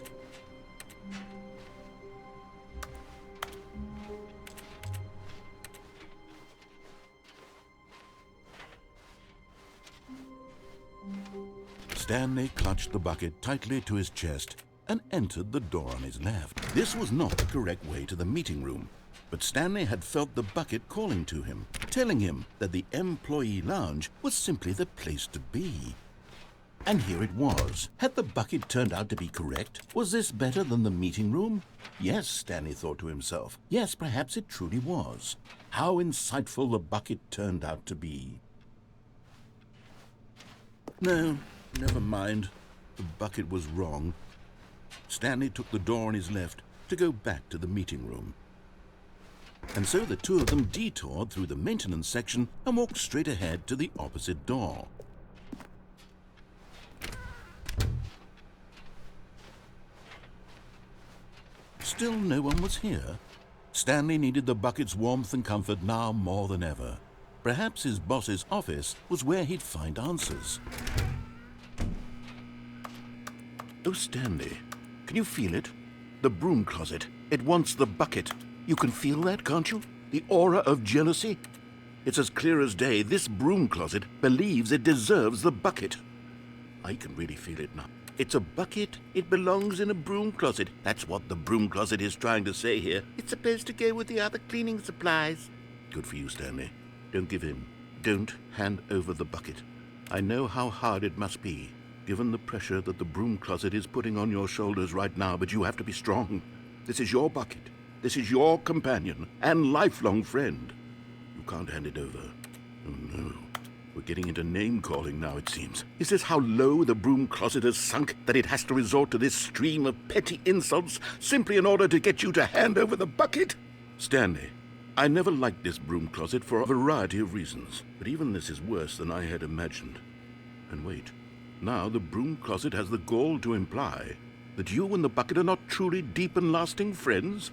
Stanley clutched the bucket tightly to his chest and entered the door on his left. This was not the correct way to the meeting room, but Stanley had felt the bucket calling to him, telling him that the employee lounge was simply the place to be. And here it was. Had the bucket turned out to be correct? Was this better than the meeting room? Yes, Stanley thought to himself. Yes, perhaps it truly was. How insightful the bucket turned out to be. No, never mind. The bucket was wrong. Stanley took the door on his left to go back to the meeting room. And so the two of them detoured through the maintenance section and walked straight ahead to the opposite door. Still no one was here. Stanley needed the bucket's warmth and comfort now more than ever. Perhaps his boss's office was where he'd find answers. Oh, Stanley, can you feel it? The broom closet. It wants the bucket. You can feel that, can't you? The aura of jealousy? It's as clear as day. This broom closet believes it deserves the bucket. I can really feel it now. It's a bucket. It belongs in a broom closet. That's what the broom closet is trying to say here. It's supposed to go with the other cleaning supplies. Good for you, Stanley. Don't give in. Don't hand over the bucket. I know how hard it must be, given the pressure that the broom closet is putting on your shoulders right now, but you have to be strong. This is your bucket. This is your companion and lifelong friend. You can't hand it over. Oh, no. We're getting into name-calling now, it seems. Is this how low the broom closet has sunk, that it has to resort to this stream of petty insults simply in order to get you to hand over the bucket? Stanley, I never liked this broom closet for a variety of reasons, but even this is worse than I had imagined. And wait, now the broom closet has the gall to imply that you and the bucket are not truly deep and lasting friends?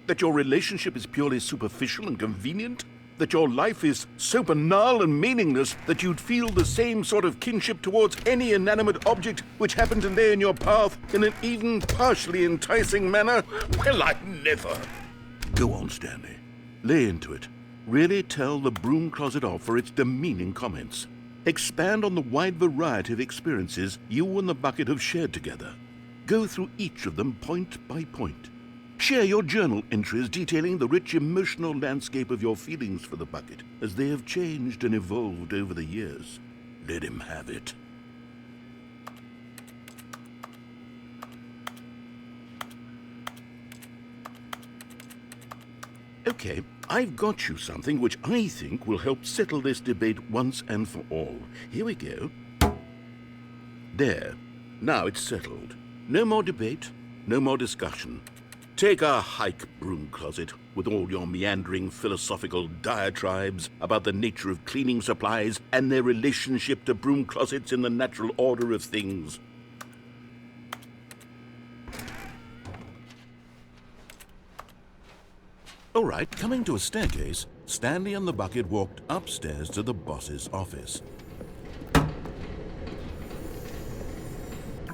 That your relationship is purely superficial and convenient? That your life is so banal and meaningless that you'd feel the same sort of kinship towards any inanimate object which happened to lay in your path in an even partially enticing manner? Well, I'd never. Go on, Stanley. Lay into it. Really tell the broom closet off for its demeaning comments. Expand on the wide variety of experiences you and the bucket have shared together. Go through each of them point by point. Share your journal entries detailing the rich emotional landscape of your feelings for the bucket as they have changed and evolved over the years. Let him have it. Okay, I've got you something which I think will help settle this debate once and for all. Here we go. There. Now it's settled. No more debate, no more discussion. Take a hike, broom closet, with all your meandering philosophical diatribes about the nature of cleaning supplies and their relationship to broom closets in the natural order of things. All right, coming to a staircase, Stanley and the bucket walked upstairs to the boss's office.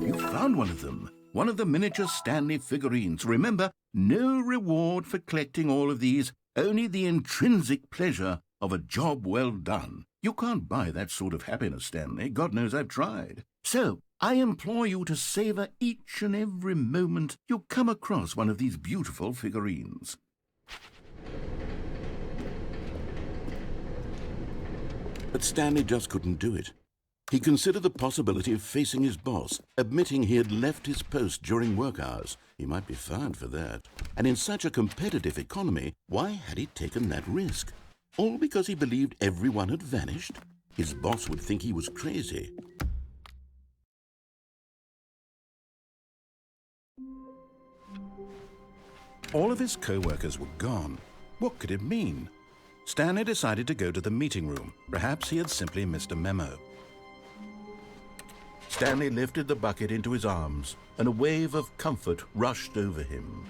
You found one of them. One of the miniature Stanley figurines. Remember, no reward for collecting all of these, only the intrinsic pleasure of a job well done. You can't buy that sort of happiness, Stanley. God knows I've tried. So, I implore you to savor each and every moment you come across one of these beautiful figurines. But Stanley just couldn't do it. He considered the possibility of facing his boss, admitting he had left his post during work hours. He might be fined for that. And in such a competitive economy, why had he taken that risk? All because he believed everyone had vanished? His boss would think he was crazy. All of his co-workers were gone. What could it mean? Stanley decided to go to the meeting room. Perhaps he had simply missed a memo. Stanley lifted the bucket into his arms, and a wave of comfort rushed over him.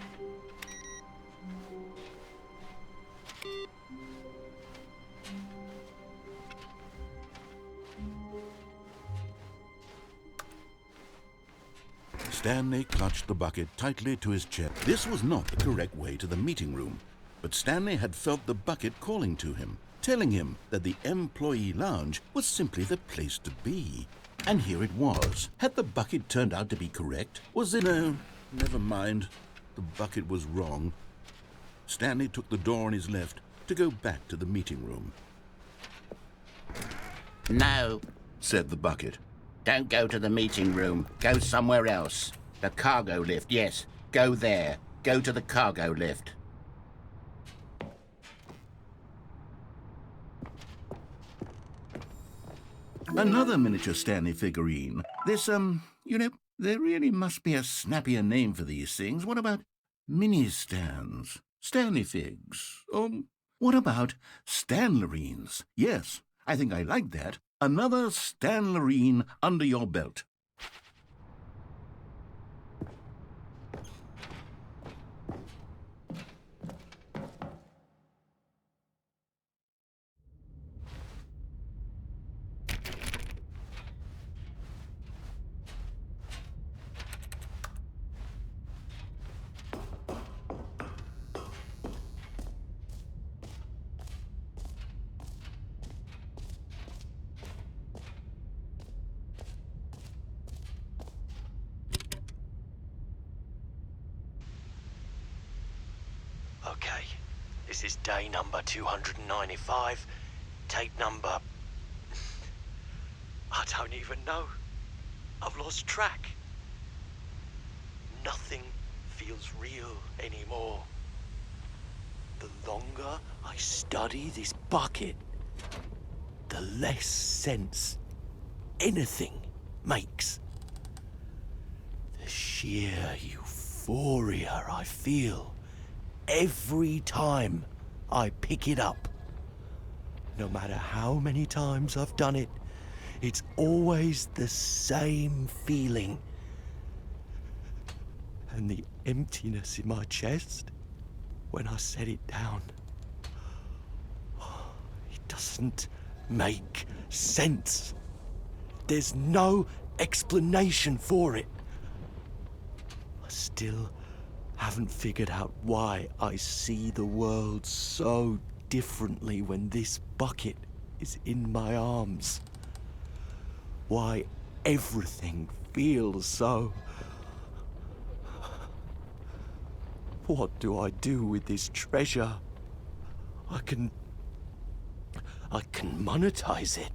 Stanley clutched the bucket tightly to his chest. This was not the correct way to the meeting room, but Stanley had felt the bucket calling to him, telling him that the employee lounge was simply the place to be. And here it was. Had the bucket turned out to be correct? Was it? No, never mind. The bucket was wrong. Stanley took the door on his left to go back to the meeting room. No, Said the bucket. don't go to the meeting room. Go somewhere else. The cargo lift, yes. Go there. Go to the cargo lift. Another miniature Stanley figurine. This, there really must be a snappier name for these things. What about mini-stands? Stanley figs? Or what about Stanlerines? Yes, I think I like that. Another Stanlerine under your belt. Okay, this is day number 295, tape number... I don't even know. I've lost track. Nothing feels real anymore. The longer I study this bucket, the less sense anything makes. The sheer euphoria I feel every time I pick it up. No matter how many times I've done it, it's always the same feeling. And the emptiness in my chest when I set it down. It doesn't make sense. There's no explanation for it. I still haven't figured out why I see the world so differently when this bucket is in my arms. Why everything feels so... What do I do with this treasure? I can monetize it.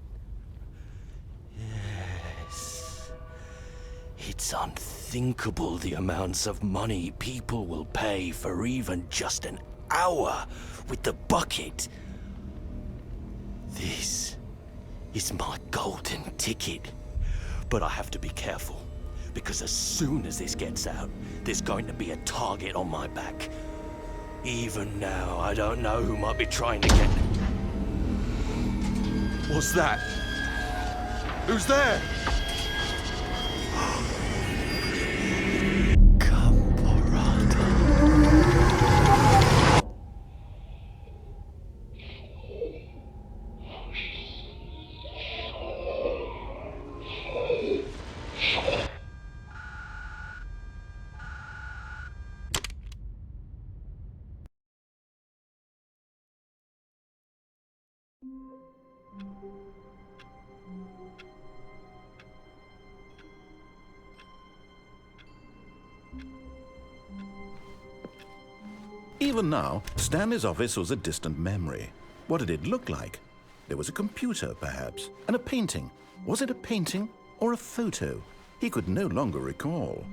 Yes. It's unthinkable the amounts of money people will pay for even just an hour with the bucket. This is my golden ticket. But I have to be careful, because as soon as this gets out, there's going to be a target on my back. Even now, I don't know who might be trying to get... What's that? Who's there? Even now, Stanley's office was a distant memory. What did it look like? There was a computer, perhaps, and a painting. Was it a painting or a photo? He could no longer recall.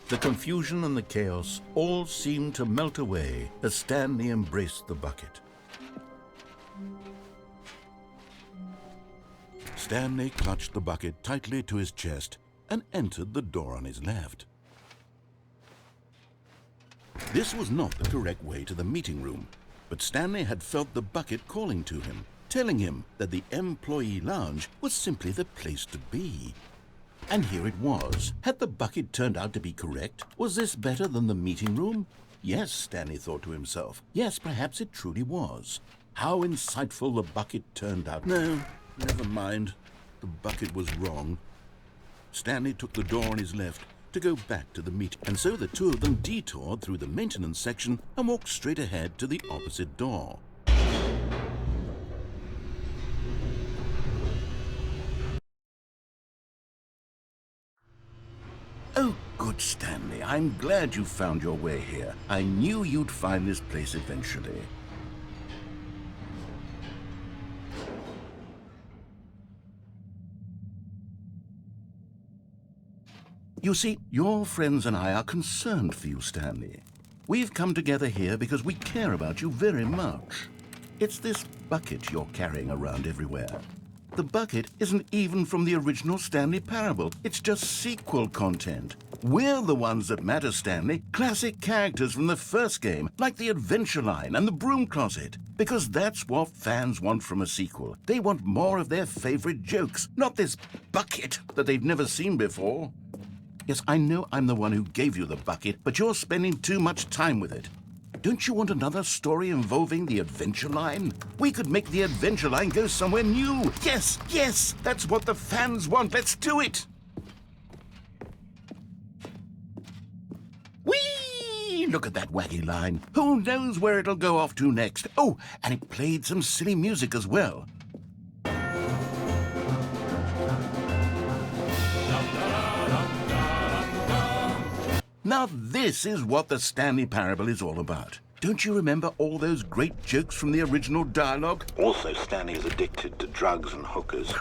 The confusion and the chaos all seemed to melt away as Stanley embraced the bucket. Stanley clutched the bucket tightly to his chest and entered the door on his left. This was not the correct way to the meeting room, but Stanley had felt the bucket calling to him, telling him that the employee lounge was simply the place to be. And here it was. Had the bucket turned out to be correct? Was this better than the meeting room? Yes, Stanley thought to himself. Yes, perhaps it truly was. How insightful the bucket turned out. No, never mind. The bucket was wrong. Stanley took the door on his left to go back to the meeting, and so the two of them detoured through the maintenance section and walked straight ahead to the opposite door. Oh, good Stanley, I'm glad you found your way here. I knew you'd find this place eventually. You see, your friends and I are concerned for you, Stanley. We've come together here because we care about you very much. It's this bucket you're carrying around everywhere. The bucket isn't even from the original Stanley Parable. It's just sequel content. We're the ones that matter, Stanley. Classic characters from the first game, like the Adventure Line and the Broom Closet. Because that's what fans want from a sequel. They want more of their favorite jokes, not this bucket that they've never seen before. Yes, I know I'm the one who gave you the bucket, but you're spending too much time with it. Don't you want another story involving the Adventure Line? We could make the Adventure Line go somewhere new. Yes, yes, that's what the fans want. Let's do it. Whee! Look at that wacky line. Who knows where it'll go off to next? Oh, and it played some silly music as well. Now this is what the Stanley Parable is all about. Don't you remember all those great jokes from the original dialogue? Also, Stanley is addicted to drugs and hookers.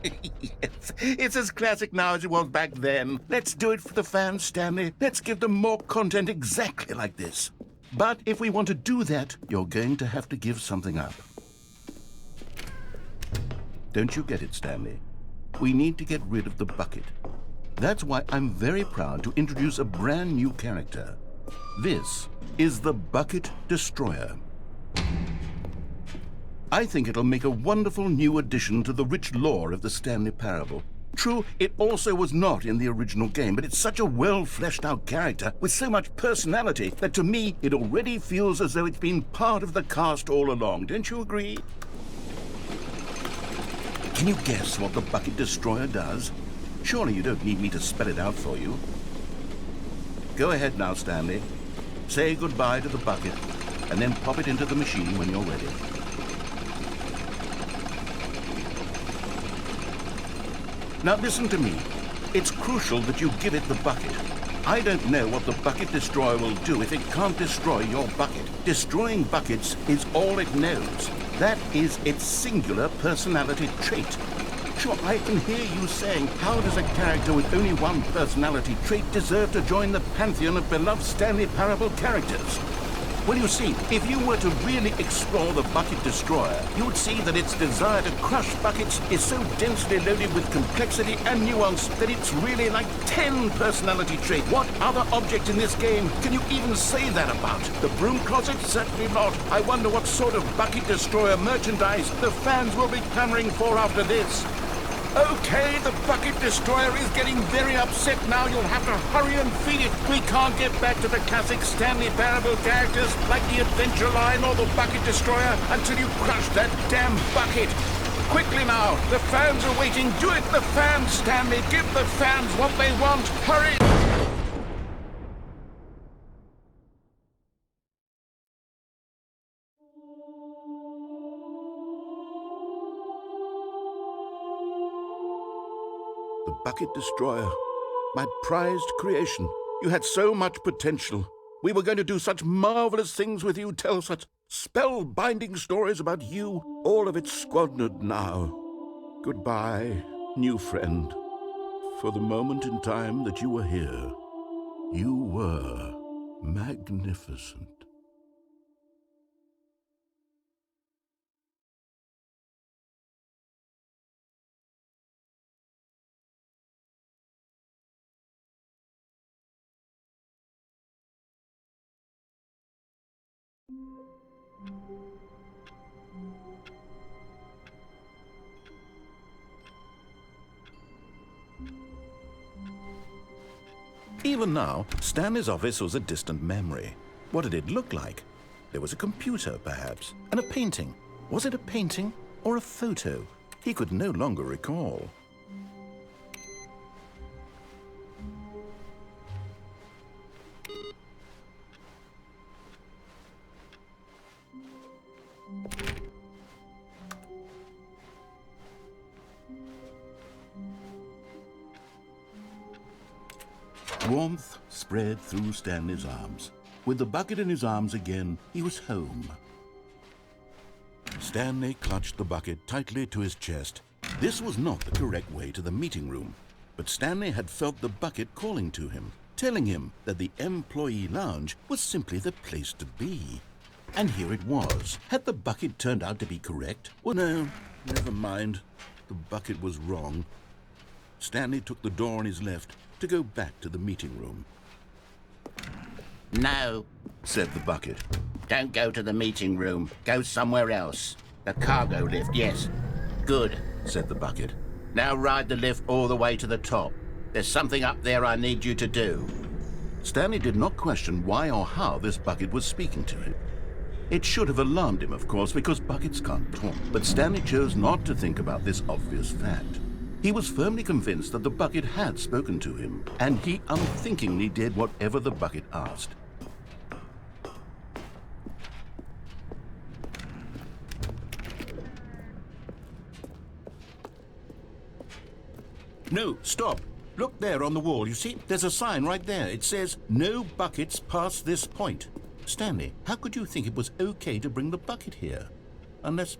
Yes, it's as classic now as it was back then. Let's do it for the fans, Stanley. Let's give them more content exactly like this. But if we want to do that, you're going to have to give something up. Don't you get it, Stanley? We need to get rid of the bucket. That's why I'm very proud to introduce a brand new character. This is the Bucket Destroyer. I think it'll make a wonderful new addition to the rich lore of the Stanley Parable. True, it also was not in the original game, but it's such a well-fleshed-out character with so much personality that to me it already feels as though it's been part of the cast all along. Don't you agree? Can you guess what the Bucket Destroyer does? Surely you don't need me to spell it out for you. Go ahead now, Stanley. Say goodbye to the bucket, and then pop it into the machine when you're ready. Now listen to me. It's crucial that you give it the bucket. I don't know what the Bucket Destroyer will do if it can't destroy your bucket. Destroying buckets is all it knows. That is its singular personality trait. Sure, I can hear you saying, how does a character with only one personality trait deserve to join the pantheon of beloved Stanley Parable characters? Well, you see, if you were to really explore the Bucket Destroyer, you would see that its desire to crush buckets is so densely loaded with complexity and nuance that it's really like 10 personality traits. What other object in this game can you even say that about? The broom closet? Certainly not. I wonder what sort of Bucket Destroyer merchandise the fans will be clamoring for after this. Okay, the Bucket Destroyer is getting very upset now. You'll have to hurry and feed it. We can't get back to the classic Stanley Parable characters like the Adventure Line or the Bucket Destroyer until you crush that damn bucket. Quickly now, the fans are waiting. Do it, the fans, Stanley. Give the fans what they want. Hurry! The Bucket Destroyer, my prized creation. You had so much potential. We were going to do such marvelous things with you, tell such spellbinding stories about you. All of it squandered now. Goodbye, new friend. For the moment in time that you were here, you were magnificent. Even now, Stanley's office was a distant memory. What did it look like? There was a computer, perhaps, and a painting. Was it a painting or a photo? He could no longer recall. Warmth spread through Stanley's arms. With the bucket in his arms again, he was home. Stanley clutched the bucket tightly to his chest. This was not the correct way to the meeting room, but Stanley had felt the bucket calling to him, telling him that the employee lounge was simply the place to be. And here it was. Had the bucket turned out to be correct? Well, no, never mind. The bucket was wrong. Stanley took the door on his left to go back to the meeting room. No, Said the bucket. don't go to the meeting room. Go somewhere else. The cargo lift, yes. Good. Said the bucket. Now ride the lift all the way to the top. There's something up there I need you to do. Stanley did not question why or how this bucket was speaking to him. It should have alarmed him, of course, because buckets can't talk. But Stanley chose not to think about this obvious fact. He was firmly convinced that the bucket had spoken to him, and he unthinkingly did whatever the bucket asked. No, stop. Look there on the wall, you see? There's a sign right there. It says, no buckets past this point. Stanley, how could you think it was okay to bring the bucket here? Unless,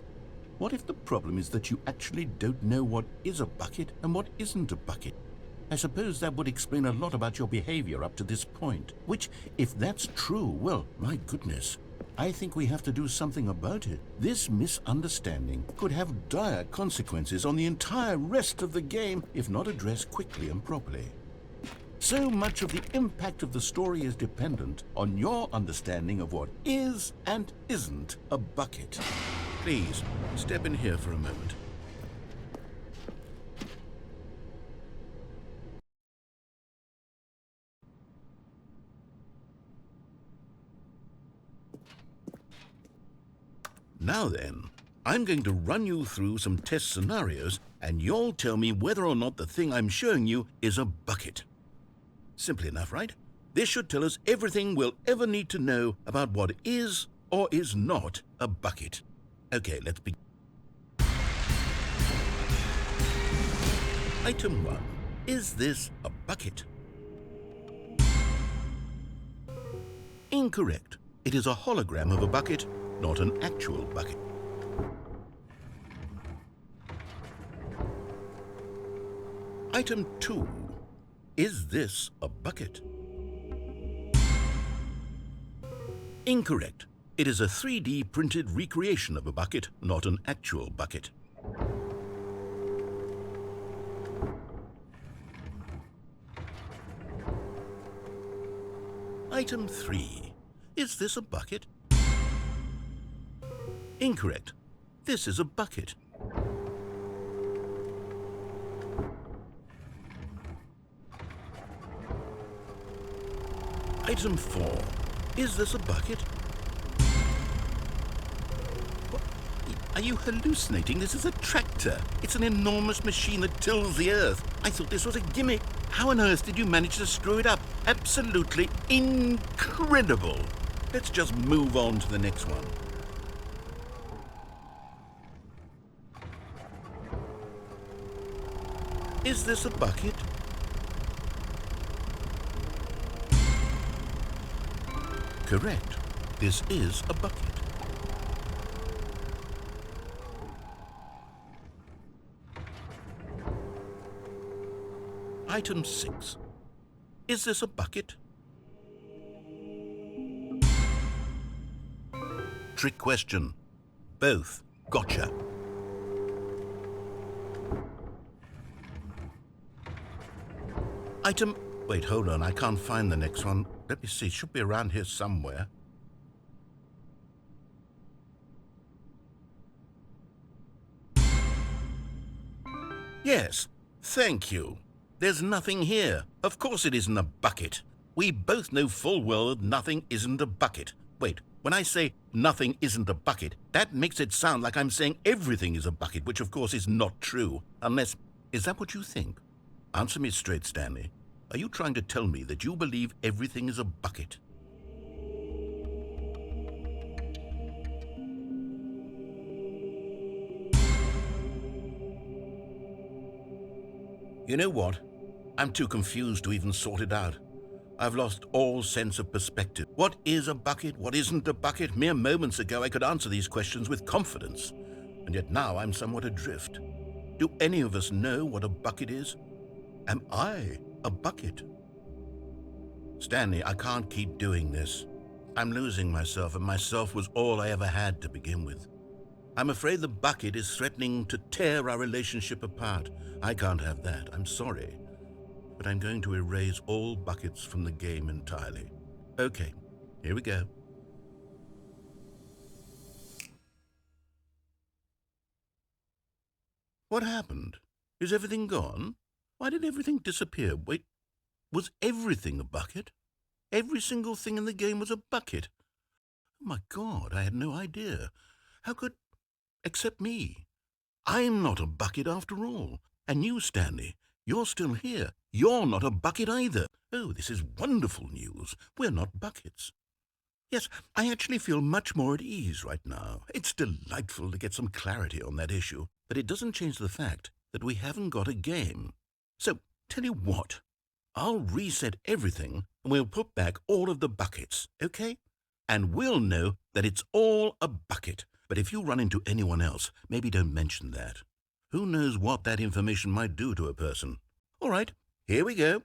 what if the problem is that you actually don't know what is a bucket and what isn't a bucket? I suppose that would explain a lot about your behavior up to this point. Which, if that's true, well, my goodness, I think we have to do something about it. This misunderstanding could have dire consequences on the entire rest of the game if not addressed quickly and properly. So much of the impact of the story is dependent on your understanding of what is and isn't a bucket. Please, step in here for a moment. Now then, I'm going to run you through some test scenarios, and you'll tell me whether or not the thing I'm showing you is a bucket. Simple enough, right? This should tell us everything we'll ever need to know about what is or is not a bucket. Okay, let's begin. Item 1. Is this a bucket? Incorrect. It is a hologram of a bucket, not an actual bucket. Item 2. Is this a bucket? Incorrect. It is a 3D printed recreation of a bucket, not an actual bucket. Item 3. Is this a bucket? Incorrect. This is a bucket. Item 4. Is this a bucket? What? Are you hallucinating? This is a tractor. It's an enormous machine that tills the earth. I thought this was a gimmick. How on earth did you manage to screw it up? Absolutely incredible. Let's just move on to the next one. Is this a bucket? Correct. This is a bucket. Item 6. Is this a bucket? Trick question. Both. Gotcha. Item... Wait, hold on. I can't find the next one. Let me see. It should be around here somewhere. Yes. Thank you. There's nothing here. Of course it isn't a bucket. We both know full well that nothing isn't a bucket. Wait, when I say nothing isn't a bucket, that makes it sound like I'm saying everything is a bucket, which of course is not true. Unless... Is that what you think? Answer me straight, Stanley. Are you trying to tell me that you believe everything is a bucket? You know what? I'm too confused to even sort it out. I've lost all sense of perspective. What is a bucket? What isn't a bucket? Mere moments ago I could answer these questions with confidence, and yet now I'm somewhat adrift. Do any of us know what a bucket is? Am I a bucket? Stanley, I can't keep doing this. I'm losing myself, and myself was all I ever had to begin with. I'm afraid the bucket is threatening to tear our relationship apart. I can't have that. I'm sorry. But I'm going to erase all buckets from the game entirely. Okay, here we go. What happened? Is everything gone? Why did everything disappear? Wait, was everything a bucket? Every single thing in the game was a bucket? Oh my God, I had no idea. How could... Except me. I'm not a bucket after all. And you, Stanley, you're still here. You're not a bucket either. Oh, this is wonderful news. We're not buckets. Yes, I actually feel much more at ease right now. It's delightful to get some clarity on that issue, but it doesn't change the fact that we haven't got a game. So, Tell you what, I'll reset everything and we'll put back all of the buckets, okay? And we'll know that it's all a bucket. But if you run into anyone else, maybe don't mention that. Who knows what that information might do to a person? All right, here we go.